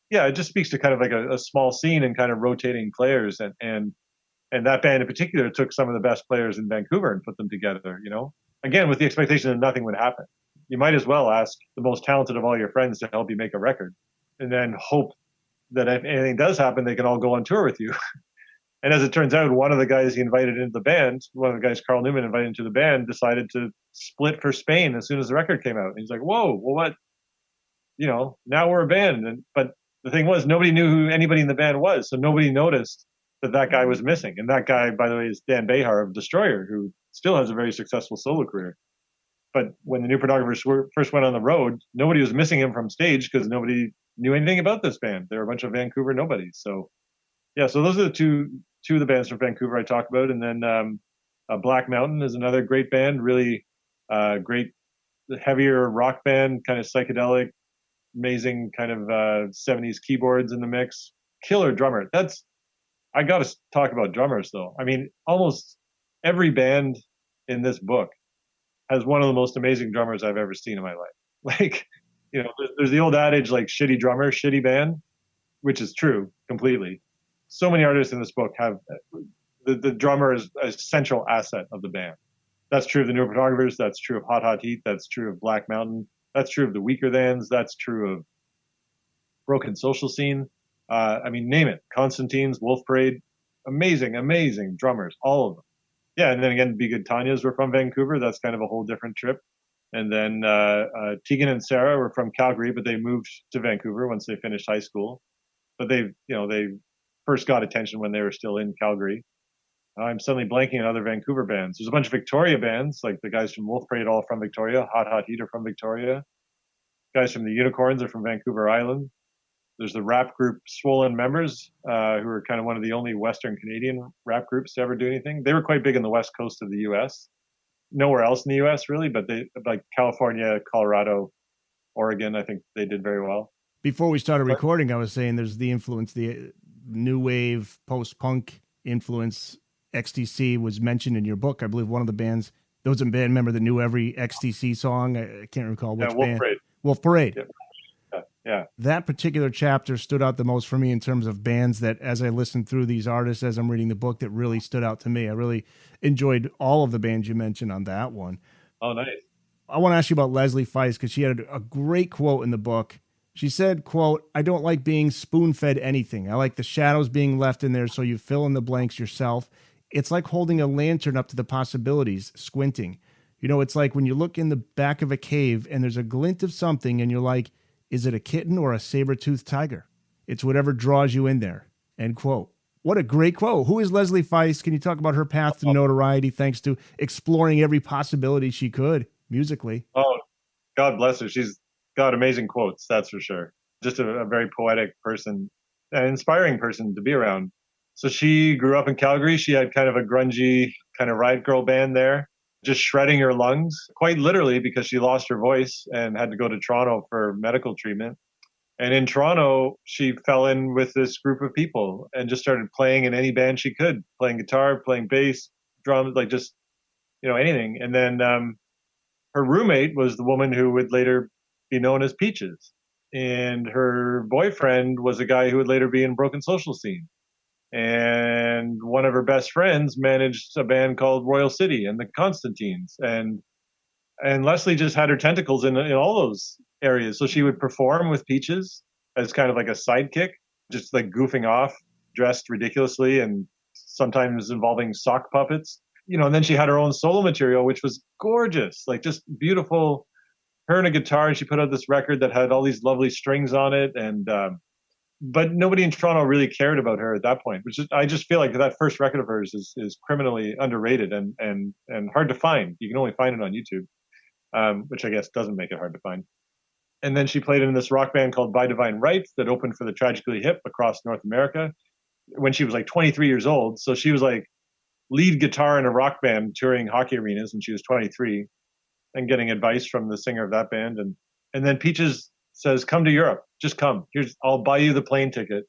Yeah, it just speaks to kind of like a small scene and kind of rotating players. And that band in particular took some of the best players in Vancouver and put them together, again, with the expectation that nothing would happen. You might as well ask the most talented of all your friends to help you make a record and then hope that if anything does happen, they can all go on tour with you. And as it turns out, one of the guys he invited into the band, one of the guys Carl Newman invited into the band, decided to split for Spain as soon as the record came out. And he's like, whoa, well, what? Now we're a band. But the thing was, nobody knew who anybody in the band was. So nobody noticed that guy was missing. And that guy, by the way, is Dan Behar of Destroyer, who still has a very successful solo career. But when the New Pornographers first went on the road, nobody was missing him from stage because nobody knew anything about this band. They were a bunch of Vancouver nobodies. So, yeah, so those are the two of the bands from Vancouver I talk about. And then Black Mountain is another great band, really great, heavier rock band, kind of psychedelic, amazing kind of 70s keyboards in the mix. Killer drummer. I got to talk about drummers, though. I mean, almost every band in this book has one of the most amazing drummers I've ever seen in my life. Like, there's the old adage, like, shitty drummer, shitty band, which is true completely. So many artists in this book have the drummer is a central asset of the band. That's true of the New Pornographers. That's true of Hot Hot Heat. That's true of Black Mountain. That's true of the weaker thans. That's true of broken social scene. Name it. Constantine's, Wolf Parade, amazing drummers, all of them. Yeah, and then again, Be Good Tanya's were from Vancouver. That's kind of a whole different trip. And then Tegan and Sara were from Calgary, but they moved to Vancouver once they finished high school. But they first got attention when they were still in Calgary. I'm suddenly blanking on other Vancouver bands. There's a bunch of Victoria bands, like the guys from Wolf Parade, all from Victoria. Hot Heat are from Victoria. Guys from the Unicorns are from Vancouver Island. There's the rap group Swollen Members, who are kind of one of the only Western Canadian rap groups to ever do anything. They were quite big in the west coast of the U.S. Nowhere else in the U.S. really, but they like California, Colorado, Oregon. I think they did very well. Before we started recording, I was saying there's the influence, the new wave, post-punk influence. XTC was mentioned in your book. I believe one of the bands, there was a band member that knew every XTC song. I can't recall which band. Parade. Wolf Parade. Yeah. That particular chapter stood out the most for me in terms of bands that, as I listened through these artists, as I'm reading the book, that really stood out to me. I really enjoyed all of the bands you mentioned on that one. Oh, nice. I want to ask you about Leslie Feist, because she had a great quote in the book. She said, quote, "I don't like being spoon-fed anything. I like the shadows being left in there so you fill in the blanks yourself. It's like holding a lantern up to the possibilities, squinting. You know, it's like when you look in the back of a cave and there's a glint of something and you're like, is it a kitten or a saber-toothed tiger? It's whatever draws you in there." End quote. What a great quote. Who is Leslie Feist? Can you talk about her path to notoriety thanks to exploring every possibility she could musically? Oh, God bless her. She's got amazing quotes, that's for sure. Just a very poetic person, an inspiring person to be around. So she grew up in Calgary. She had kind of a grungy kind of riot girl band there, just shredding her lungs, quite literally, because she lost her voice and had to go to Toronto for medical treatment. And in Toronto, she fell in with this group of people and just started playing in any band she could, playing guitar, playing bass, drums, like just, anything. And then her roommate was the woman who would later be known as Peaches. And her boyfriend was a guy who would later be in Broken Social Scene. And one of her best friends managed a band called Royal City and the Constantines. And Leslie just had her tentacles in all those areas. So she would perform with Peaches as kind of like a sidekick, just like goofing off, dressed ridiculously and sometimes involving sock puppets. And then she had her own solo material, which was gorgeous, like just beautiful. Her and a guitar, and she put out this record that had all these lovely strings on it. And but nobody in Toronto really cared about her at that point, I just feel like that first record of hers is criminally underrated and hard to find. You can only find it on YouTube, which I guess doesn't make it hard to find. And then she played in this rock band called By Divine Right that opened for the Tragically Hip across North America when she was like 23 years old. So she was like lead guitar in a rock band touring hockey arenas when she was 23 and getting advice from the singer of that band. And then Peaches says, "Come to Europe. Just come. I'll buy you the plane ticket.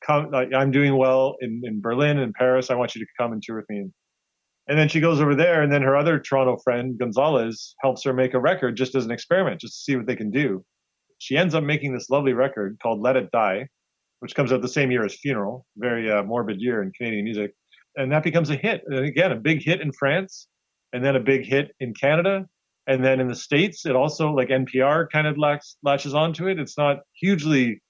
Come. I'm doing well in Berlin and Paris. I want you to come and tour with me." And then she goes over there, and then her other Toronto friend, Gonzalez, helps her make a record just as an experiment, just to see what they can do. She ends up making this lovely record called Let It Die, which comes out the same year as Funeral, very morbid year in Canadian music. And that becomes a hit. And again, a big hit in France, and then a big hit in Canada. And then in the States, it also, like NPR kind of latches onto it. It's not hugely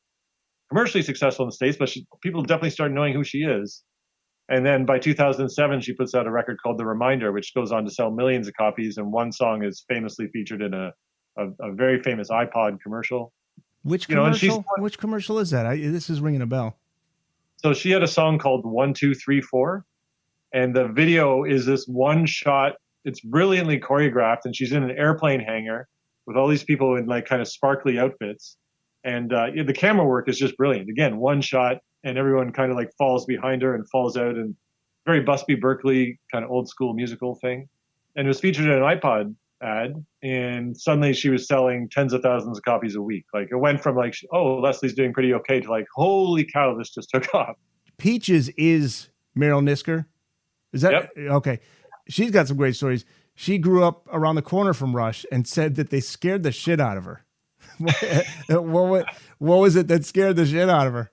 commercially successful in the States, but people definitely start knowing who she is. And then by 2007, she puts out a record called The Reminder, which goes on to sell millions of copies. And one song is famously featured in a very famous iPod commercial. Which commercial? Which commercial is that? This is ringing a bell. So she had a song called 1, 2, 3, 4. And the video is this one shot. It's brilliantly choreographed, and she's in an airplane hangar with all these people in like kind of sparkly outfits. And the camera work is just brilliant. Again, one shot, and everyone kind of like falls behind her and falls out, and very Busby Berkeley kind of old school musical thing. And it was featured in an iPod ad, and suddenly she was selling tens of thousands of copies a week. Like it went from like, oh, Leslie's doing pretty okay, to like, holy cow, this just took off. Peaches is Meryl Nisker. Is that okay? She's got some great stories. She grew up around the corner from Rush and said that they scared the shit out of her. What was it that scared the shit out of her?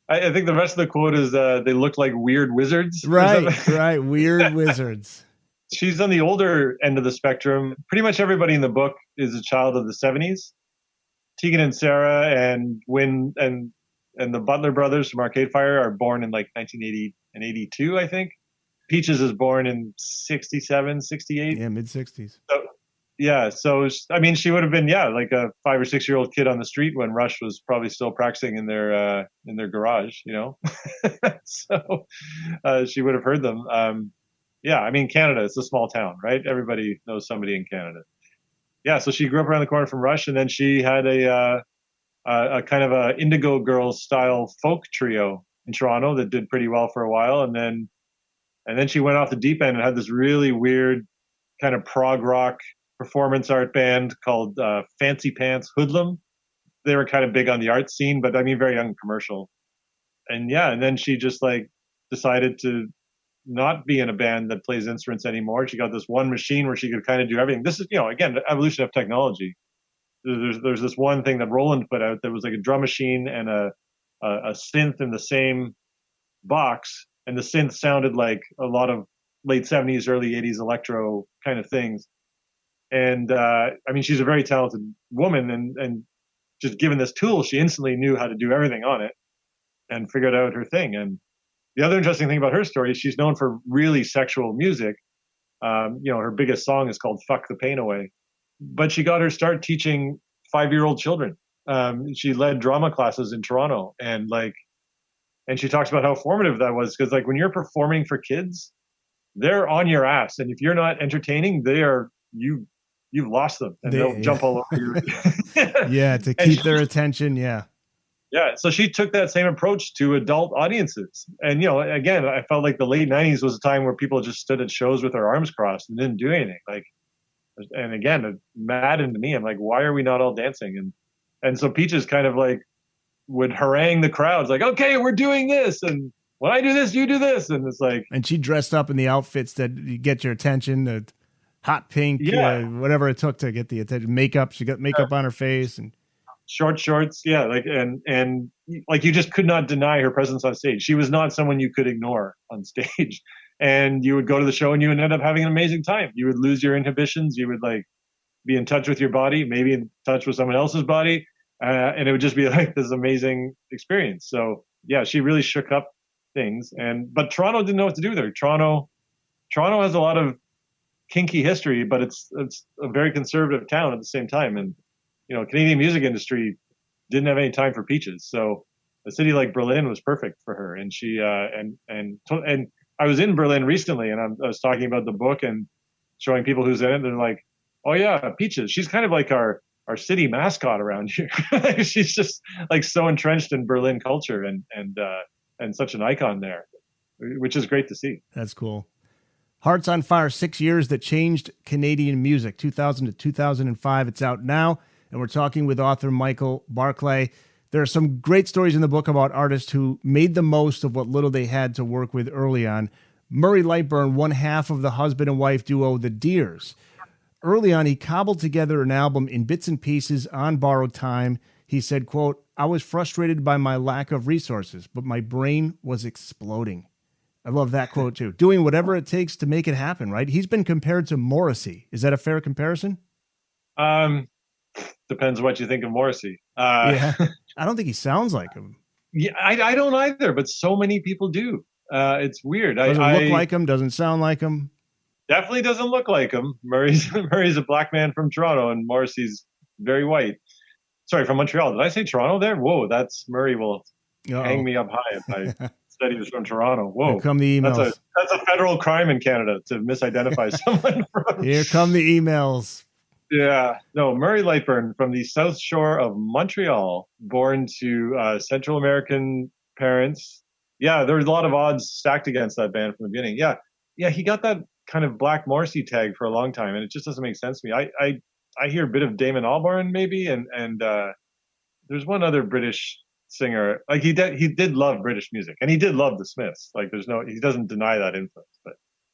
I think the rest of the quote is they looked like weird wizards. Right. Weird wizards. she's on the older end of the spectrum. Pretty much everybody in the book is a child of the 70s. Tegan and Sara and Wynn and the Butler brothers from Arcade Fire are born in like 1980 and 82, I think. Peaches is born in 67, 68. Yeah, mid-60s. So, yeah, so I mean, she would have been like a 5 or 6 year old kid on the street when Rush was probably still practicing in their garage, you know. So she would have heard them. Yeah, I mean, Canada, it's a small town, right? Everybody knows somebody in Canada. Yeah, so she grew up around the corner from Rush, and then she had a kind of a Indigo Girls style folk trio in Toronto that did pretty well for a while, and then she went off the deep end and had this really weird kind of prog rock performance art band called Fancy Pants Hoodlum. They were kind of big on the art scene, but I mean, very young commercial. And yeah, and then she just like decided to not be in a band that plays instruments anymore. She got this one machine where she could kind of do everything. This is, again, the evolution of technology. There's this one thing that Roland put out that was like a drum machine and a synth in the same box, and the synth sounded like a lot of late 70s, early 80s electro kind of things. And I mean, she's a very talented woman, and just given this tool, she instantly knew how to do everything on it and figured out her thing. And the other interesting thing about her story is she's known for really sexual music. Her biggest song is called Fuck the Pain Away. But she got her start teaching 5-year-old children. She led drama classes in Toronto, and she talks about how formative that was, because like when you're performing for kids, they're on your ass, and if you're not entertaining, you've lost them, and they'll jump all over you. Yeah, to keep their attention. Yeah. Yeah, so she took that same approach to adult audiences. And, again, I felt like the late 90s was a time where people just stood at shows with their arms crossed and didn't do anything. And again, it maddened me. I'm like, why are we not all dancing? And so Peaches kind of like would harangue the crowds, like, okay, we're doing this. And when I do this, you do this. And it's like. And she dressed up in the outfits that get your attention, the hot pink, whatever it took to get the attention. Makeup. She got makeup on her face and. Short shorts, yeah, and you just could not deny her presence on stage. She was not someone you could ignore on stage. And you would go to the show and you would end up having an amazing time. You would lose your inhibitions. You would be in touch with your body, maybe in touch with someone else's body, and it would just be like this amazing experience. So yeah, she really shook up things. But Toronto didn't know what to do with her. Toronto has a lot of kinky history, but it's a very conservative town at the same time. And Canadian music industry didn't have any time for Peaches. So a city like Berlin was perfect for her. And she, and I was in Berlin recently, and I was talking about the book and showing people who's in it. They're like, oh yeah, Peaches. She's kind of like our city mascot around here. She's just like so entrenched in Berlin culture and such an icon there, which is great to see. That's cool. Hearts on Fire, 6 years that changed Canadian music, 2000 to 2005. It's out now. And we're talking with author Michael Barclay. There are some great stories in the book about artists who made the most of what little they had to work with early on. Murray Lightburn, one half of the husband and wife duo The Deers. Early on, he cobbled together an album in bits and pieces on borrowed time. He said, quote, I was frustrated by my lack of resources, but my brain was exploding. I love that quote too. Doing whatever it takes to make it happen, right? He's been compared to Morrissey. Is that a fair comparison? Depends what you think of Morrissey. Yeah, I don't think he sounds like him. Yeah, I don't either, but so many people do. It's weird. Doesn't look like him, doesn't sound like him. Definitely doesn't look like him. Murray's a black man from Toronto, and Morrissey's very white. Sorry, from Montreal. Did I say Toronto there? Whoa, that's Murray will hang me up high if I said he was from Toronto. Whoa. Here come the emails. That's a federal crime in Canada to misidentify someone from. Here come the emails. Yeah, no, Murray Lightburn from the South Shore of Montreal, born to Central American parents. Yeah, there was a lot of odds stacked against that band from the beginning. Yeah, he got that kind of Black Morrissey tag for a long time, and it just doesn't make sense to me. I hear a bit of Damon Albarn maybe, and there's one other British singer. Like he did love British music, and he did love the Smiths. Like he doesn't deny that influence,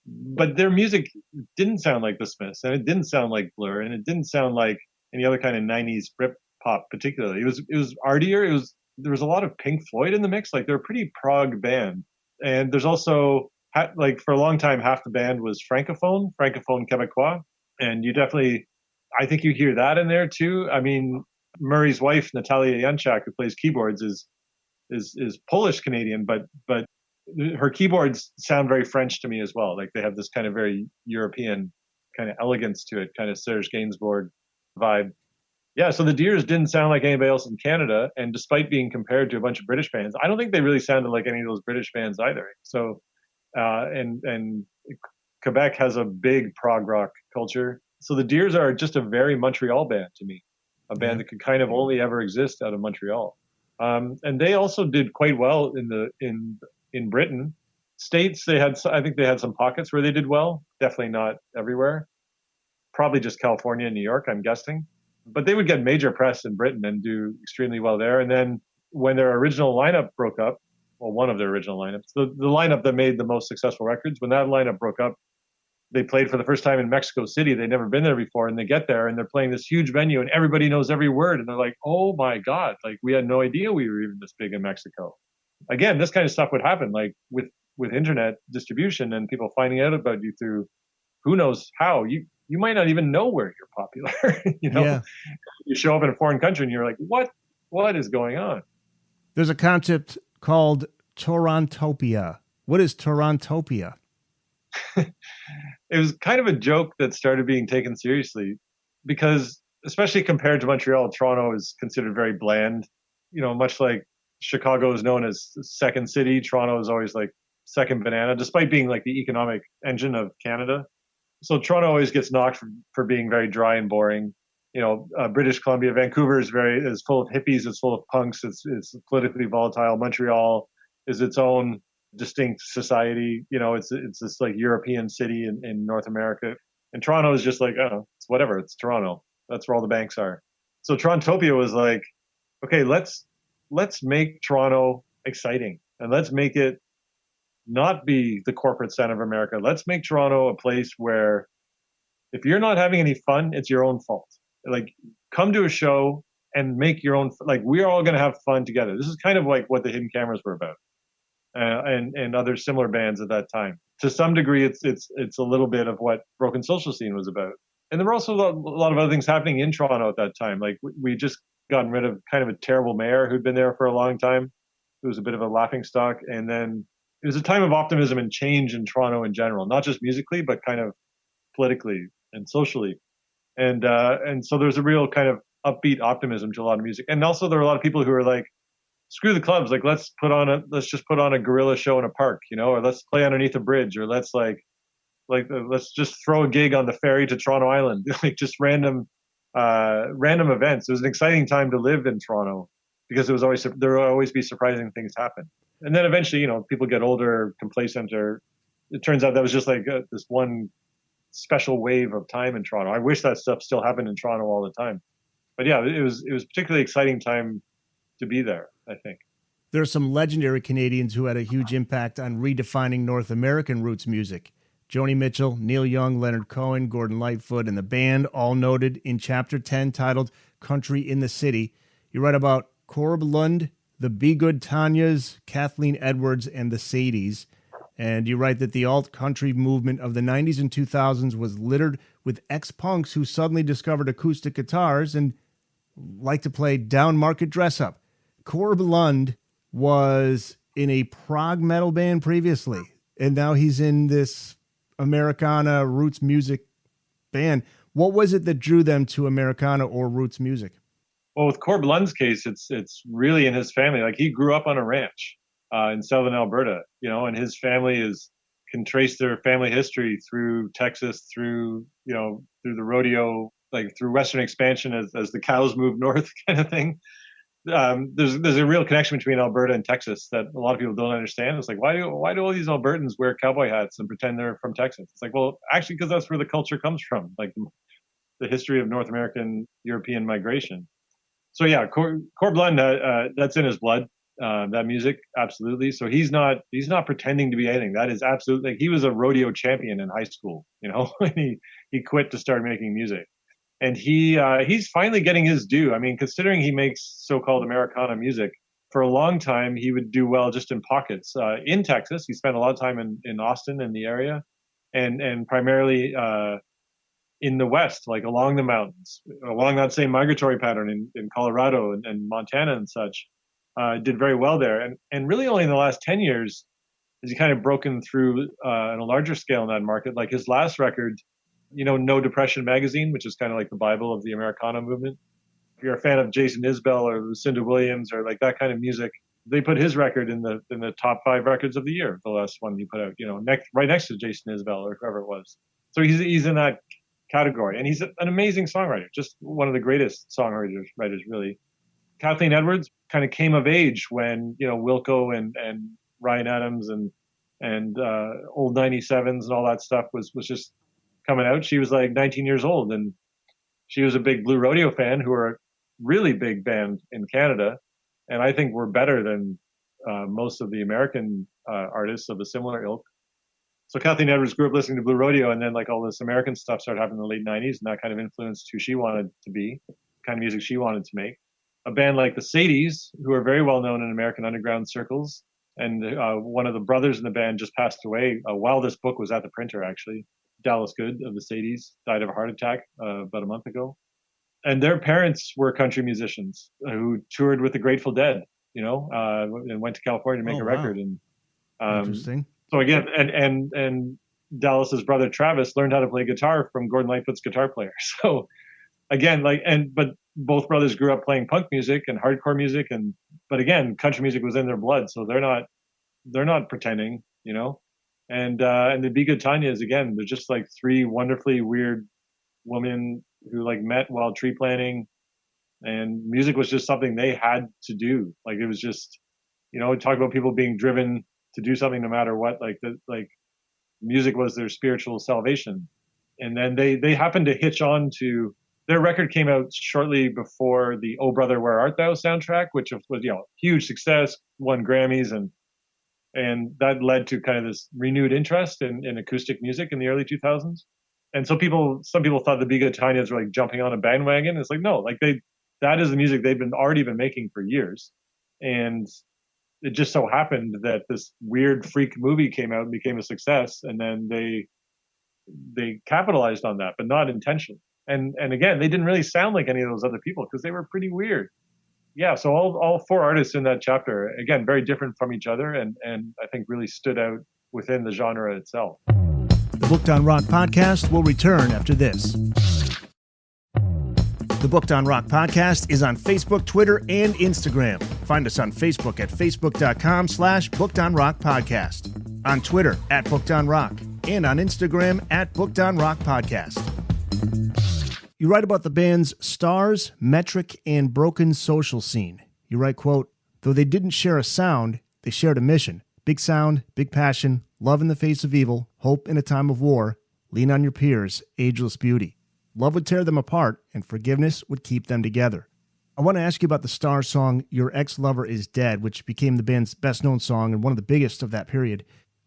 but their music didn't sound like the Smiths, and it didn't sound like Blur, and it didn't sound like any other kind of 90s Britpop particularly. It was artier. There was a lot of Pink Floyd in the mix. Like they're a pretty prog band. And there's also like for a long time, half the band was francophone Quebecois, and I think you hear that in there too. I mean, Murray's wife, Natalia Janczak, who plays keyboards, is Polish Canadian, but her keyboards sound very French to me as well. Like they have this kind of very European kind of elegance to it, kind of Serge Gainsbourg vibe. Yeah, so the Deers didn't sound like anybody else in Canada, and despite being compared to a bunch of British bands, I don't think they really sounded like any of those British bands either. So, and Quebec has a big prog rock culture. So the Deers are just a very Montreal band to me, a band that could kind of only ever exist out of Montreal. And they also did quite well in Britain. States, I think they had some pockets where they did well. Definitely not everywhere. Probably just California and New York, I'm guessing. But they would get major press in Britain and do extremely well there. And then when their original lineup broke up, well, one of their original lineups, the lineup that made the most successful records, when that lineup broke up, they played for the first time in Mexico City. They'd never been there before, and they get there and they're playing this huge venue and everybody knows every word. And they're like, oh my God, like we had no idea we were even this big in Mexico. Again, this kind of stuff would happen like with internet distribution and people finding out about you through who knows how. You might not even know where you're popular. Yeah. You show up in a foreign country and you're like, what is going on? There's a concept called Torontopia. What is Torontopia? It was kind of a joke that started being taken seriously because, especially compared to Montreal, Toronto is considered very bland. Much like Chicago is known as second city, Toronto is always like second banana, despite being like the economic engine of Canada. So Toronto always gets knocked for being very dry and boring. British Columbia, Vancouver is full of hippies. It's full of punks. It's politically volatile. Montreal is its own distinct society. It's this like European city in North America. And Toronto is just like, oh, it's whatever. It's Toronto. That's where all the banks are. So Torontopia was like, okay, let's make Toronto exciting and let's make it not be the corporate center of America. Let's make Toronto a place where if you're not having any fun, it's your own fault. Like come to a show and make your own, like we're all going to have fun together. This is kind of like what the Hidden Cameras were about. And other similar bands at that time. To some degree, it's a little bit of what Broken Social Scene was about. And there were also a lot of other things happening in Toronto at that time. Like we just gotten rid of kind of a terrible mayor who'd been there for a long time. It was a bit of a laughingstock. And then it was a time of optimism and change in Toronto in general, not just musically, but kind of politically and socially. And so there's a real kind of upbeat optimism to a lot of music. And also there are a lot of people who are like, screw the clubs. Like let's just put on a guerrilla show in a park, or let's play underneath a bridge, or let's let's just throw a gig on the ferry to Toronto Island, like just random events. It was an exciting time to live in Toronto because there would always be surprising things happen. And then eventually, people get older, complacent, or it turns out that was just like this one special wave of time in Toronto. I wish that stuff still happened in Toronto all the time. But yeah, it was a particularly exciting time to be there, I think. There are some legendary Canadians who had a huge impact on redefining North American roots music. Joni Mitchell, Neil Young, Leonard Cohen, Gordon Lightfoot, and the band, all noted in Chapter 10 titled Country in the City. You write about Corb Lund, the Be Good Tanyas, Kathleen Edwards, and the Sadies. And you write that the alt-country movement of the 90s and 2000s was littered with ex-punks who suddenly discovered acoustic guitars and liked to play down-market dress-up. Corb Lund was in a prog metal band previously, and now he's in this Americana roots music band. What was it that drew them to Americana or roots music? Well, with Corb Lund's case, it's really in his family. Like he grew up on a ranch in southern Alberta, and his family can trace their family history through Texas, through the rodeo, like through Western expansion as the cows move north kind of thing. There's a real connection between Alberta and Texas that a lot of people don't understand. It's like, why do all these Albertans wear cowboy hats and pretend they're from Texas? It's like, well, actually, because that's where the culture comes from, like the history of North American European migration. So yeah, Corb Lund, that's in his blood. That music, absolutely. So he's not pretending to be anything. That is absolutely, like he was a rodeo champion in high school, and he quit to start making music. And he's finally getting his due. I mean, considering he makes so-called Americana music for a long time, he would do well just in pockets. In Texas, he spent a lot of time in Austin, in the area, and primarily in the West, like along the mountains, along that same migratory pattern in Colorado and Montana and such. Did very well there. And really only in the last 10 years has he kind of broken through on a larger scale in that market. Like his last record, No Depression Magazine, which is kind of like the Bible of the Americana movement. If you're a fan of Jason Isbell or Lucinda Williams or like that kind of music, they put his record in the top 5 records of the year. The last one he put out, right next to Jason Isbell or whoever it was. So he's in that category, and he's an amazing songwriter, just one of the greatest songwriters, really. Kathleen Edwards kind of came of age when Wilco and Ryan Adams and old 97s and all that stuff was just coming out. She was like 19 years old, and she was a big Blue Rodeo fan, who are a really big band in Canada, and I think we're better than most of the American artists of a similar ilk. So Kathleen Edwards grew up listening to Blue Rodeo, and then like all this American stuff started happening in the late 90s, and that kind of influenced who she wanted to be, the kind of music she wanted to make. A band like the Sadies, who are very well known in American underground circles, and one of the brothers in the band just passed away while this book was at the printer, actually. Dallas Good of the Sadies died of a heart attack about a month ago. And their parents were country musicians who toured with the Grateful Dead, and went to California to make a record. And interesting. So again, and Dallas's brother Travis learned how to play guitar from Gordon Lightfoot's guitar player. So again, but both brothers grew up playing punk music and hardcore music, but again, country music was in their blood, so they're not pretending, And the Be Good Tanyas, again, they're just like 3 wonderfully weird women who like met while tree planting, and music was just something they had to do. Like it was just, talk about people being driven to do something no matter what. Like music was their spiritual salvation. And then they happened to hitch on to their record. Came out shortly before the Oh Brother Where Art Thou soundtrack, which was huge success, won Grammys, and that led to kind of this renewed interest in acoustic music in the early 2000s. And so some people thought the Be Good Tanyas were like jumping on a bandwagon. It's like, no, like that is the music they've already been making for years. And it just so happened that this weird freak movie came out and became a success, and then they capitalized on that, but not intentionally. And again, they didn't really sound like any of those other people because they were pretty weird. Yeah, so all 4 artists in that chapter, again, very different from each other, and I think really stood out within the genre itself. The Booked on Rock podcast will return after this. The Booked on Rock podcast is on Facebook, Twitter, and Instagram. Find us on Facebook at facebook.com/bookedonrockpodcast, on Twitter at bookedonrock, and on Instagram at bookedonrockpodcast. You write about the band's stars, metric, and broken social scene. You write, quote, "Though they didn't share a sound, they shared a mission. Big sound, big passion, love in the face of evil, hope in a time of war, lean on your peers, ageless beauty. Love would tear them apart, and forgiveness would keep them together." I want to ask you about the star song, Your Ex-Lover Is Dead, which became the band's best-known song and one of the biggest of that period.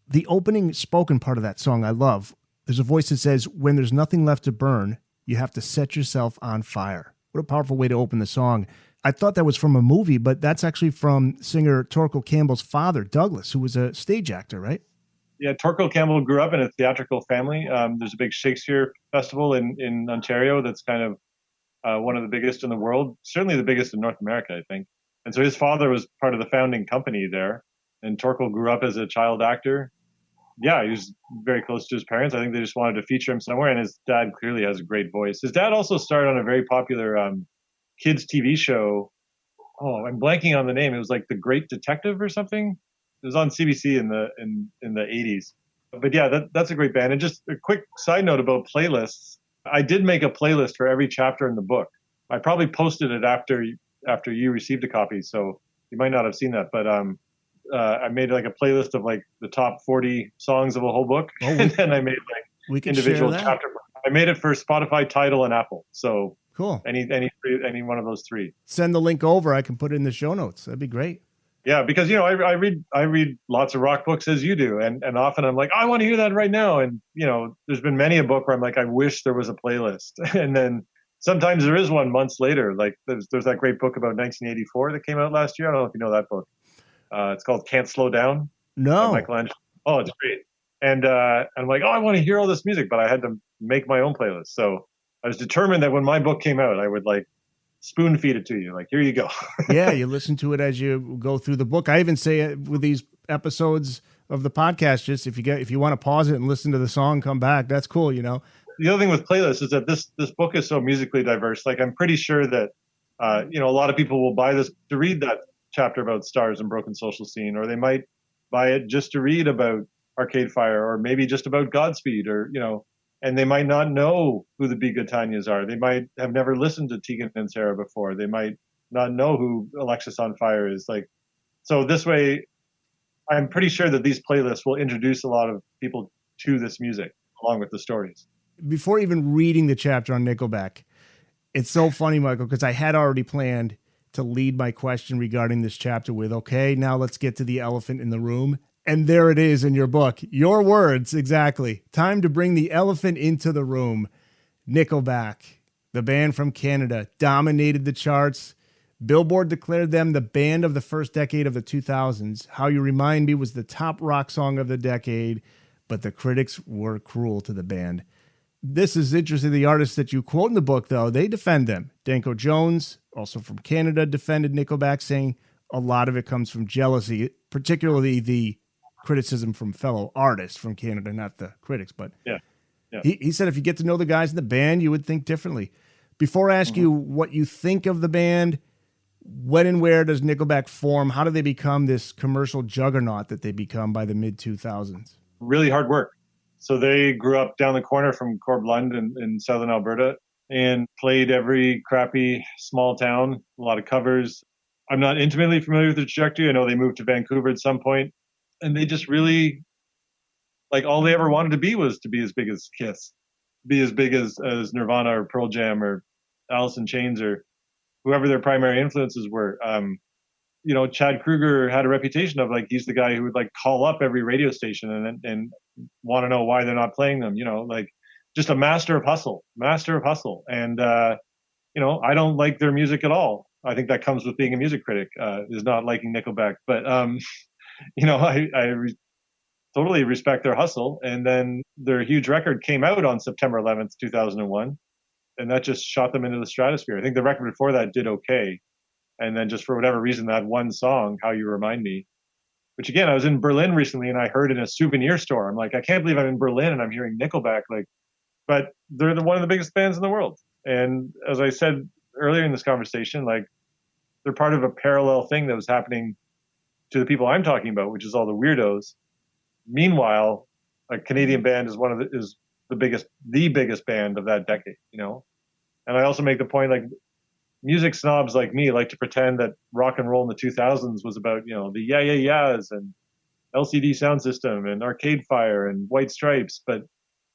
The opening spoken part of that song I love. There's a voice that says, "When there's nothing left to burn, you have to set yourself on fire." What a powerful way to open the song. I thought that was from a movie, but that's actually from singer Torquil Campbell's father, Douglas, who was a stage actor, right? Yeah, Torquil Campbell grew up in a theatrical family. There's a big Shakespeare festival in Ontario that's kind of one of the biggest in the world, certainly the biggest in North America, I think. And so his father was part of the founding company there, and Torquil grew up as a child actor. Yeah, he was very close to his parents. I think they just wanted to feature him somewhere, and his dad clearly has a great voice. His dad also starred on a very popular kids TV show. Oh, I'm blanking on the name. It was like The Great Detective or something. It was on CBC in the 80s. But yeah, that's a great band. And just a quick side note about playlists. I did make a playlist for every chapter in the book. I probably posted it after you received a copy, so you might not have seen that. But I made like a playlist of like the top 40 songs of a whole book, and then I made like individual chapter. I made it for Spotify, Tidal, and Apple. So cool. Any one of those 3. Send the link over. I can put it in the show notes. That'd be great. Yeah, because I read lots of rock books as you do, and often I'm like, I want to hear that right now. And there's been many a book where I'm like, I wish there was a playlist, and then sometimes there is one months later. Like there's that great book about 1984 that came out last year. I don't know if you know that book. It's called Can't Slow Down. No. By Michelangelo. Oh, it's great. And I'm like, oh, I want to hear all this music, but I had to make my own playlist. So I was determined that when my book came out, I would like spoon feed it to you. Like, here you go. Yeah, you listen to it as you go through the book. I even say it with these episodes of the podcast, just if you want to pause it and listen to the song, come back. That's cool, you know. The other thing with playlists is that this book is so musically diverse. Like, I'm pretty sure that a lot of people will buy this to read that chapter about stars and broken social scene, or they might buy it just to read about Arcade Fire, or maybe just about Godspeed, or and they might not know who the Bigatanias are. They might have never listened to Tegan and Sara before. They might not know who Alexisonfire is. Like, so this way, I'm pretty sure that these playlists will introduce a lot of people to this music along with the stories. Before even reading the chapter on Nickelback, it's so funny, Michael, because I had already planned to lead my question regarding this chapter with, okay, now let's get to the elephant in the room. And there it is in your book. Your words, exactly. Time to bring the elephant into the room. Nickelback, the band from Canada, dominated the charts. Billboard declared them the band of the first decade of the 2000s. How You Remind Me was the top rock song of the decade, but the critics were cruel to the band. This is interesting. The artists that you quote in the book, though, they defend them. Danko Jones, also from Canada, defended Nickelback, saying a lot of it comes from jealousy, particularly the criticism from fellow artists from Canada, not the critics. But yeah. He said if you get to know the guys in the band, you would think differently. Before I ask you what you think of the band, when and where does Nickelback form? How do they become this commercial juggernaut that they become by the mid-2000s? Really hard work. So they grew up down the corner from Corb-Lund in southern Alberta and played every crappy small town, a lot of covers. I'm not intimately familiar with the trajectory. I know they moved to Vancouver at some point, and they just really, like, all they ever wanted to be was to be as big as Kiss, be as big as Nirvana or Pearl Jam or Alice in Chains or whoever their primary influences were. Chad Kroeger had a reputation of, like, he's the guy who would, like, call up every radio station and want to know why they're not playing them, like, just a master of hustle. And, I don't like their music at all. I think that comes with being a music critic, is not liking Nickelback. But, I totally respect their hustle. And then their huge record came out on September 11th, 2001. And that just shot them into the stratosphere. I think the record before that did okay. And then just for whatever reason, that one song, How You Remind Me, which, again, I was in Berlin recently and I heard in a souvenir store. I'm like, I can't believe I'm in Berlin and I'm hearing Nickelback. But they're one of the biggest bands in the world. And as I said earlier in this conversation, like, they're part of a parallel thing that was happening to the people I'm talking about, which is all the weirdos. Meanwhile, a Canadian band is the biggest band of that decade, And I also make the point, like, music snobs like me like to pretend that rock and roll in the 2000s was about, the Yeah Yeah Yeahs and LCD Sound System and Arcade Fire and White Stripes. But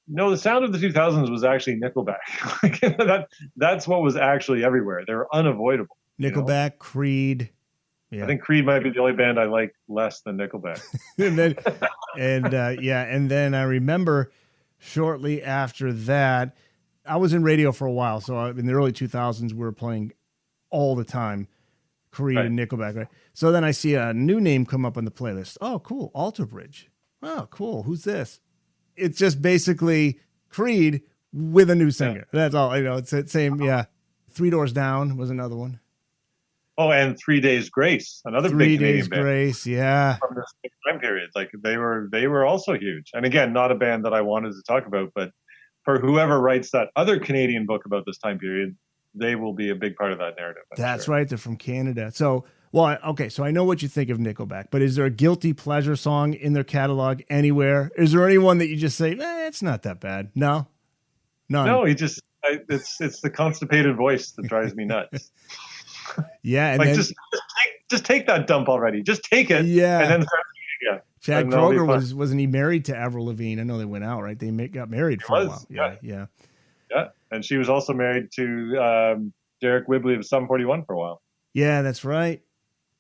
no, the sound of the 2000s was actually Nickelback. That's what was actually everywhere. They were unavoidable. Nickelback, Creed. Yeah. I think Creed might be the only band I like less than Nickelback. and then I remember shortly after that, I was in radio for a while. So in the early 2000s, we were playing all the time, Creed and Nickelback. Right? So then I see a new name come up on the playlist. Oh, cool. Alter Bridge. Oh, cool. Who's this? It's just basically Creed with a new singer. Yeah. That's all. It's the same. Yeah. Three Doors Down was another one. Oh, and 3 Days Grace, another big Canadian band. 3 Days Grace, yeah. From this time period. Like, they were also huge. And again, not a band that I wanted to talk about, but for whoever writes that other Canadian book about this time period, they will be a big part of that narrative. That's right. They're from Canada. So, so I know what you think of Nickelback, but is there a guilty pleasure song in their catalog anywhere? Is there anyone that you just say, it's not that bad? No? None. No, it's the constipated voice that drives me nuts. Yeah. And like, then, just take that dump already. Just take it. Yeah. And then start again. Chad Kroeger wasn't he married to Avril Lavigne? I know they went out, right? They got married for a while. Yeah. And she was also married to Derek Whibley of Sum 41 for a while. Yeah, that's right.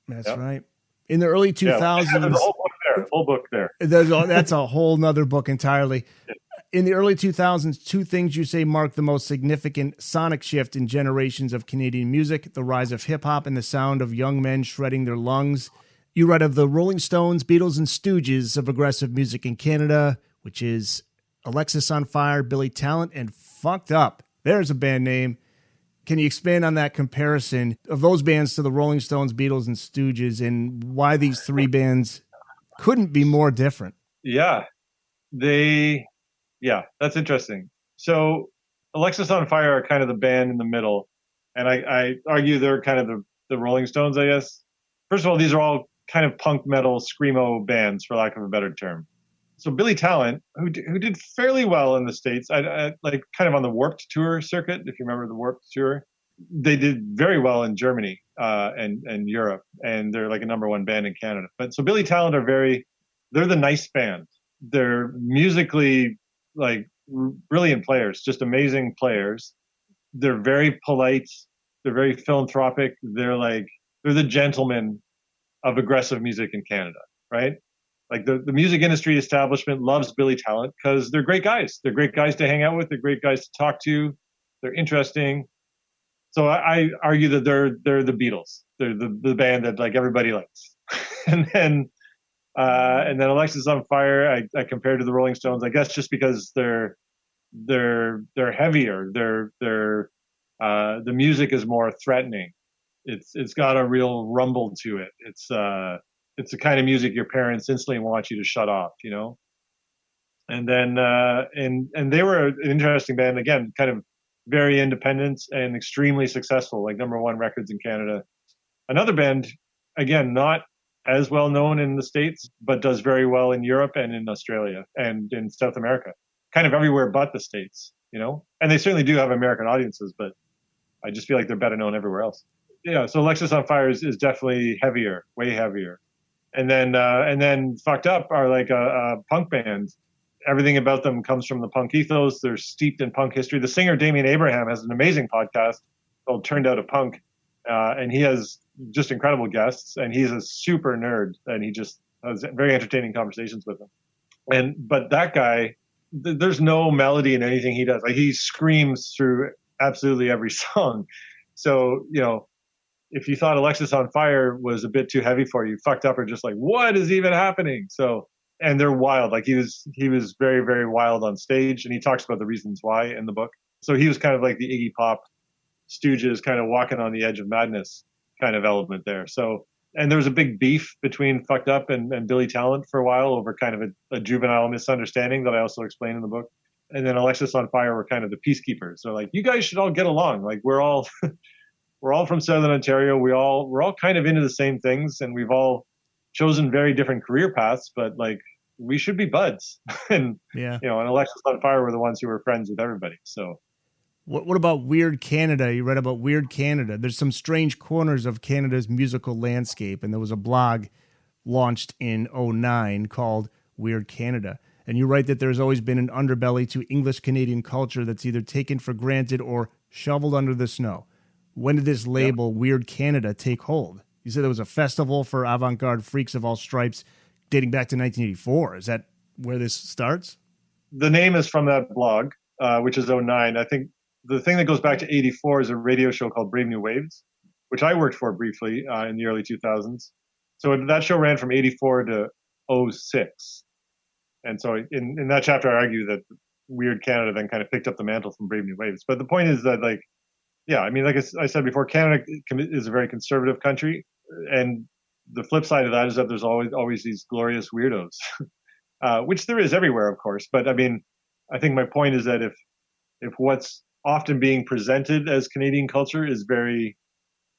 That's right. In the early 2000s. There's a whole book there. That's a whole nother book entirely. In the early 2000s, two things you say marked the most significant sonic shift in generations of Canadian music: the rise of hip-hop and the sound of young men shredding their lungs. You write of the Rolling Stones, Beatles, and Stooges of aggressive music in Canada, which is Alexisonfire, Billy Talent, and Fucked Up. There's a band name. Can you expand on that comparison of those bands to the Rolling Stones, Beatles, and Stooges, and why these three bands couldn't be more different? Yeah, that's interesting. So Alexisonfire are kind of the band in the middle, and I argue they're kind of the Rolling Stones, I guess. First of all, these are all kind of punk metal screamo bands, for lack of a better term. So Billy Talent, who did fairly well in the States, I like kind of on the Warped Tour circuit, if you remember the Warped Tour, they did very well in Germany and Europe, and they're like a number one band in Canada. But so Billy Talent they're the nice band. They're musically like brilliant players, just amazing players. They're very polite. They're very philanthropic. They're the gentlemen of aggressive music in Canada, right? Like the music industry establishment loves Billy Talent because they're great guys. They're great guys to hang out with. They're great guys to talk to. They're interesting. So I argue that they're the Beatles. They're the band that like everybody likes. and then Alexisonfire I compare to the Rolling Stones, I guess, just because they're heavier. The music is more threatening. It's got a real rumble to it. It's the kind of music your parents instantly want you to shut off, you know? And then, and they were an interesting band, again, kind of very independent and extremely successful, like number one records in Canada. Another band, again, not as well known in the States, but does very well in Europe and in Australia and in South America, kind of everywhere but the States, you know? And they certainly do have American audiences, but I just feel like they're better known everywhere else. Yeah, so Alexisonfire is definitely heavier, way heavier. And then Fucked Up are like a punk band. Everything about them comes from the punk ethos. They're steeped in punk history. The singer Damien Abraham has an amazing podcast called Turned Out a Punk, and he has just incredible guests. And he's a super nerd, and he just has very entertaining conversations with them. But that guy, there's no melody in anything he does. Like he screams through absolutely every song. So you know, if you thought Alexisonfire was a bit too heavy for you, Fucked Up are just like, what is even happening? So, and they're wild. Like he was very, very wild on stage, and he talks about the reasons why in the book. So he was kind of like the Iggy Pop Stooges, kind of walking on the edge of madness kind of element there. So, and there was a big beef between Fucked Up and Billy Talent for a while over kind of a juvenile misunderstanding that I also explain in the book. And then Alexisonfire were kind of the peacekeepers. They're like, you guys should all get along. Like we're all from Southern Ontario. we're all kind of into the same things, and we've all chosen very different career paths, but like we should be buds. And yeah, you know, and Alexisonfire were the ones who were friends with everybody. So what about Weird Canada? You read about Weird Canada. There's some strange corners of Canada's musical landscape, and there was a blog launched in 2009 called Weird Canada. And you write that there's always been an underbelly to English Canadian culture that's either taken for granted or shoveled under the snow. When did this label, Weird Canada, take hold? You said there was a festival for avant-garde freaks of all stripes dating back to 1984. Is that where this starts? The name is from that blog, which is 2009. I think the thing that goes back to 84 is a radio show called Brave New Waves, which I worked for briefly in the early 2000s. So that show ran from 84 to 06. And so in that chapter, I argue that Weird Canada then kind of picked up the mantle from Brave New Waves. But the point is that, like, yeah, I mean, like I said before, Canada is a very conservative country. And the flip side of that is that there's always these glorious weirdos, which there is everywhere, of course. But I mean, I think my point is that if what's often being presented as Canadian culture is very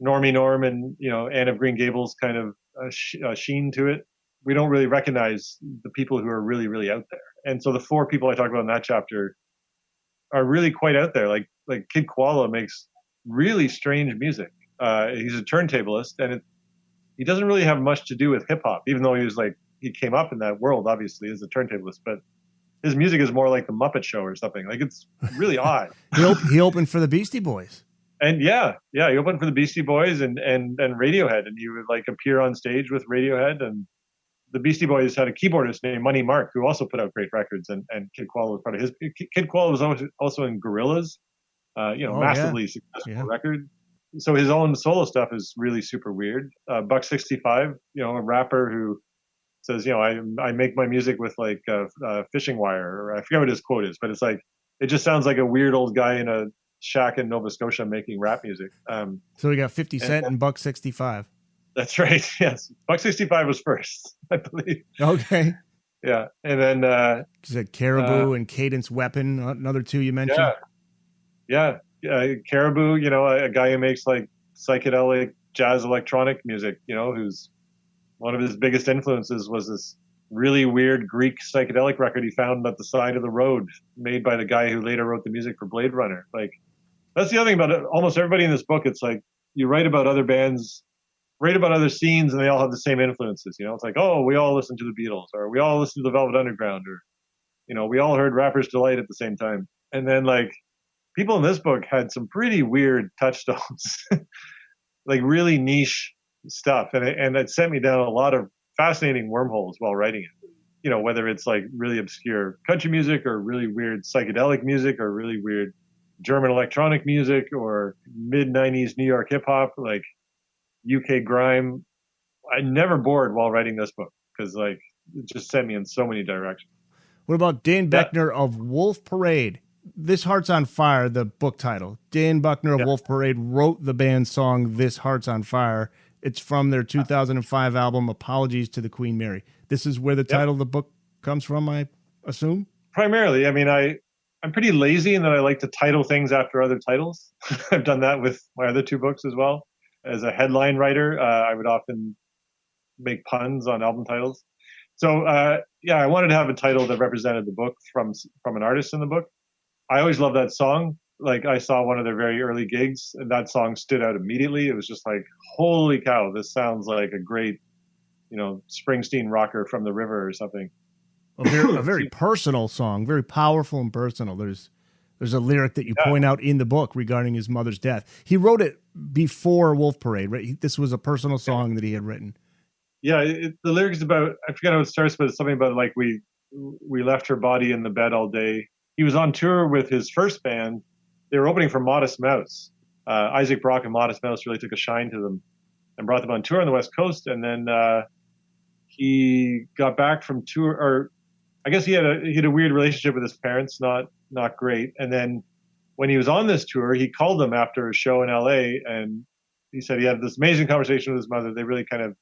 normie norm and, you know, Anne of Green Gables kind of sheen to it, we don't really recognize the people who are really, really out there. And so the four people I talk about in that chapter are really quite out there. Like Kid Koala makes really strange music. He's a turntablist, and he doesn't really have much to do with hip hop, even though he came up in that world, obviously, as a turntablist. But his music is more like the Muppet Show or something. Like, it's really odd. He opened for the Beastie Boys. And yeah, he opened for the Beastie Boys and Radiohead, and he would like appear on stage with Radiohead, and the Beastie Boys had a keyboardist named Money Mark who also put out great records, and Kid Koala was part of his. Kid Koala was also in Gorillaz, massively successful record. So his own solo stuff is really super weird. Buck 65, a rapper who says, I make my music with like fishing wire, or I forget what his quote is, but it's like, it just sounds like a weird old guy in a shack in Nova Scotia making rap music. So we got 50 Cent and Buck 65. That's right. Yes. Buck 65 was first, I believe. Okay. Yeah. And then you said Caribou and Cadence Weapon, another two you mentioned. Yeah. Caribou, a guy who makes like psychedelic jazz electronic music, who's one of his biggest influences was this really weird Greek psychedelic record he found at the side of the road, made by the guy who later wrote the music for Blade Runner. Like, that's the other thing about it. Almost everybody in this book, it's like you write about other bands, write about other scenes, and they all have the same influences. It's like, oh, we all listen to the Beatles, or we all listen to the Velvet Underground, or we all heard Rapper's Delight at the same time. And then like people in this book had some pretty weird touchstones, like really niche stuff, and it sent me down a lot of fascinating wormholes while writing it. Whether it's like really obscure country music, or really weird psychedelic music, or really weird German electronic music, or mid-90s New York hip hop, like UK grime. I never bored while writing this book because like it just sent me in so many directions. What about Dan Buckner of Wolf Parade? This Heart's on Fire, the book title. Dan Buckner of Wolf Parade wrote the band's song This Heart's on Fire. It's from their 2005 album Apologies to the Queen Mary. This is where the title of the book comes from, I assume? Primarily. I mean, I'm pretty lazy in that I like to title things after other titles. I've done that with my other two books as well. As a headline writer, I would often make puns on album titles. So, I wanted to have a title that represented the book from an artist in the book. I always loved that song. Like, I saw one of their very early gigs, and that song stood out immediately. It was just like, holy cow, this sounds like a great, Springsteen rocker from the river or something. A very personal song, very powerful and personal. There's a lyric that you point out in the book regarding his mother's death. He wrote it before Wolf Parade, right? This was a personal song that he had written. Yeah, the lyrics about, I forget how it starts, but it's something about like we left her body in the bed all day. He was on tour with his first band. They were opening for Modest Mouse. Isaac Brock and Modest Mouse really took a shine to them and brought them on tour on the West Coast. And then he got back from tour, or I guess he had a weird relationship with his parents, not great. And then when he was on this tour, he called them after a show in LA, and he said he had this amazing conversation with his mother. They really kind of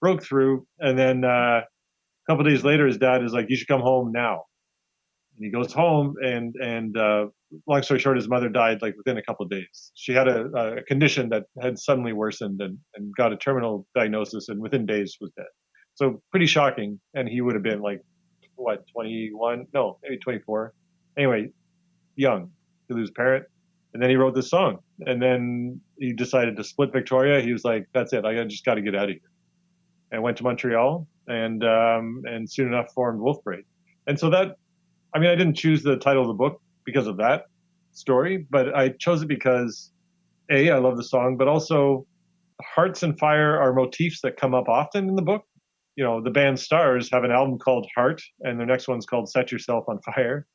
broke through. And then a couple of days later, his dad is like, "You should come home now." And he goes home, and long story short, his mother died like within a couple of days. She had a condition that had suddenly worsened and got a terminal diagnosis, and within days was dead. So pretty shocking. And he would have been like, 21? No, maybe 24. Anyway, young to lose a parent. And then he wrote this song. And then he decided to split Victoria. He was like, that's it. I just got to get out of here. And went to Montreal, and soon enough formed Wolf Parade. And so that, I didn't choose the title of the book because of that story, but I chose it because I love the song, but also Hearts and Fire are motifs that come up often in the book. The band Stars have an album called Heart, and their next one's called Set Yourself on Fire.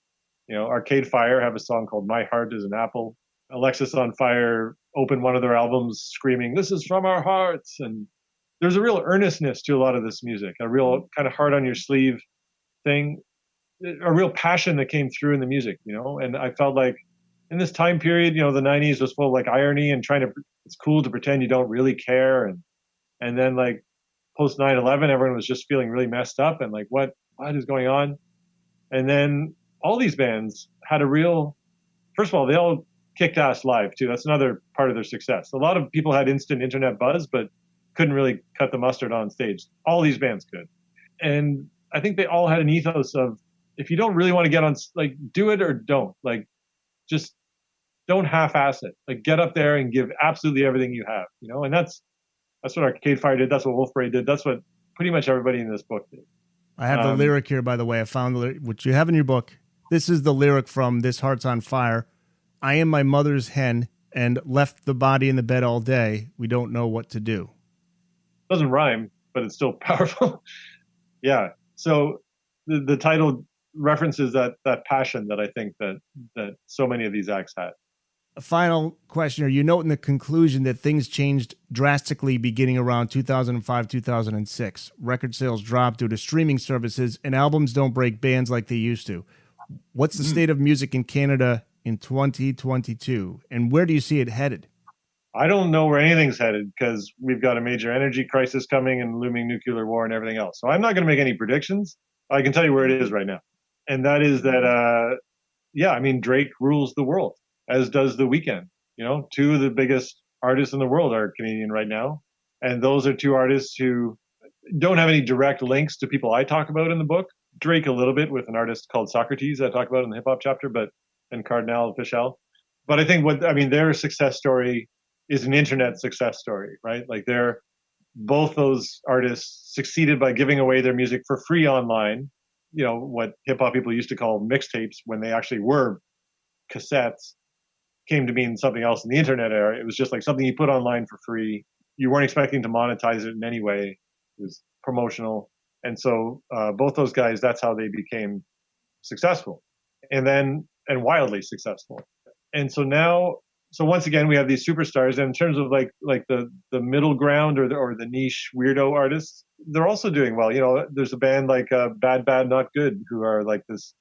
Arcade Fire have a song called My Heart is an Apple. Alexisonfire opened one of their albums screaming, "This is from our hearts." And there's a real earnestness to a lot of this music, a real kind of heart on your sleeve thing, a real passion that came through in the music, and I felt like in this time period, the 90s was full of like irony and it's cool to pretend you don't really care. And then like post 9/11, everyone was just feeling really messed up and like, what is going on? And then all these bands had first of all, they all kicked ass live too. That's another part of their success. A lot of people had instant internet buzz, but couldn't really cut the mustard on stage. All these bands could. And I think they all had an ethos of, if you don't really want to get on, like, do it or don't. Like, just don't half-ass it. Like, get up there and give absolutely everything you have, And that's what Arcade Fire did. That's what Wolf Parade did. That's what pretty much everybody in this book did. I have the lyric here, by the way. I found the lyric, which you have in your book. This is the lyric from This Heart's on Fire. I am my mother's hen and left the body in the bed all day. We don't know what to do. Doesn't rhyme, but it's still powerful. Yeah. So the title references that passion that I think that so many of these acts had. A final question. You note in the conclusion that things changed drastically beginning around 2005, 2006. Record sales dropped due to streaming services, and albums don't break bands like they used to. What's the state of music in Canada in 2022, and where do you see it headed? I don't know where anything's headed because we've got a major energy crisis coming and looming nuclear war and everything else. So I'm not going to make any predictions. I can tell you where it is right now. And that is that, Drake rules the world, as does The Weeknd. You know, two of the biggest artists in the world are Canadian right now. And those are two artists who don't have any direct links to people I talk about in the book. Drake a little bit with an artist called Socrates I talk about in the hip hop chapter, and Cardinal Fischel. But I think their success story is an internet success story, right? Like both those artists succeeded by giving away their music for free online. You know, what hip hop people used to call mixtapes when they actually were cassettes came to mean something else in the internet era. It was just like something you put online for free. You weren't expecting to monetize it in any way. It was promotional. And so both those guys, that's how they became successful and wildly successful. And so now, once again, we have these superstars. And in terms of like the middle ground or the niche weirdo artists, they're also doing well. You know, there's a band like Bad Bad Not Good, who are like this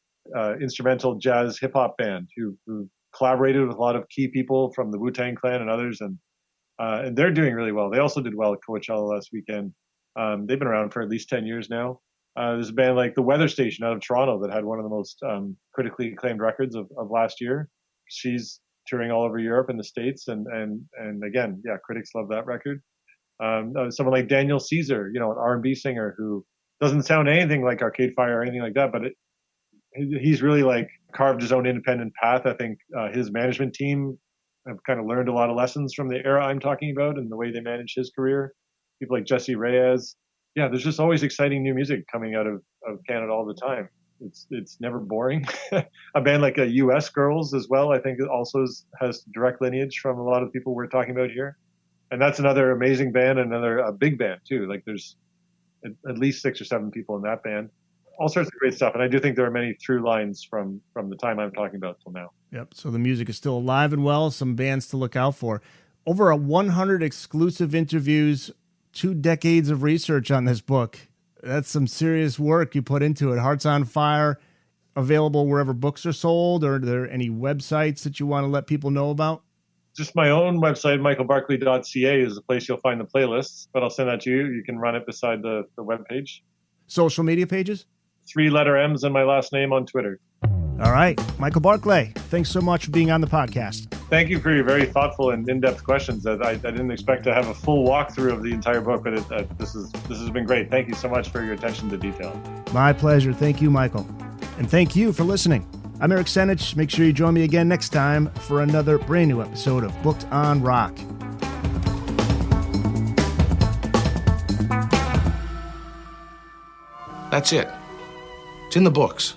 instrumental jazz hip hop band who collaborated with a lot of key people from the Wu-Tang Clan and others, and they're doing really well. They also did well at Coachella last weekend. They've been around for at least 10 years now. There's a band like the Weather Station out of Toronto that had one of the most critically acclaimed records of last year. She's touring all over Europe and the States, and again, yeah, critics love that record. Someone like Daniel Caesar, you know, an R&B singer who doesn't sound anything like Arcade Fire or anything like that, but he's really like carved his own independent path. I think his management team have kind of learned a lot of lessons from the era I'm talking about and the way they managed his career. People like Jesse Reyes. Yeah, there's just always exciting new music coming out of Canada all the time. It's never boring. A band like US Girls as well, I think also has direct lineage from a lot of the people we're talking about here. And that's another amazing band, a big band too. Like there's at least 6 or 7 people in that band. All sorts of great stuff. And I do think there are many through lines from the time I'm talking about till now. Yep. So the music is still alive and well. Some bands to look out for. Over 100 exclusive interviews, 2 decades of research on this book. That's some serious work you put into it. Hearts on Fire, available wherever books are sold, or are there any websites that you want to let people know about? Just my own website, michaelbarclay.ca, is the place you'll find the playlists, but I'll send that to you. You can run it beside the webpage. Social media pages? 3-letter M's and my last name on Twitter. All right. Michael Barclay, thanks so much for being on the podcast. Thank you for your very thoughtful and in-depth questions. I didn't expect to have a full walkthrough of the entire book, but this has been great. Thank you so much for your attention to detail. My pleasure. Thank you, Michael. And thank you for listening. I'm Eric Senich. Make sure you join me again next time for another brand new episode of Booked on Rock. That's it. It's in the books.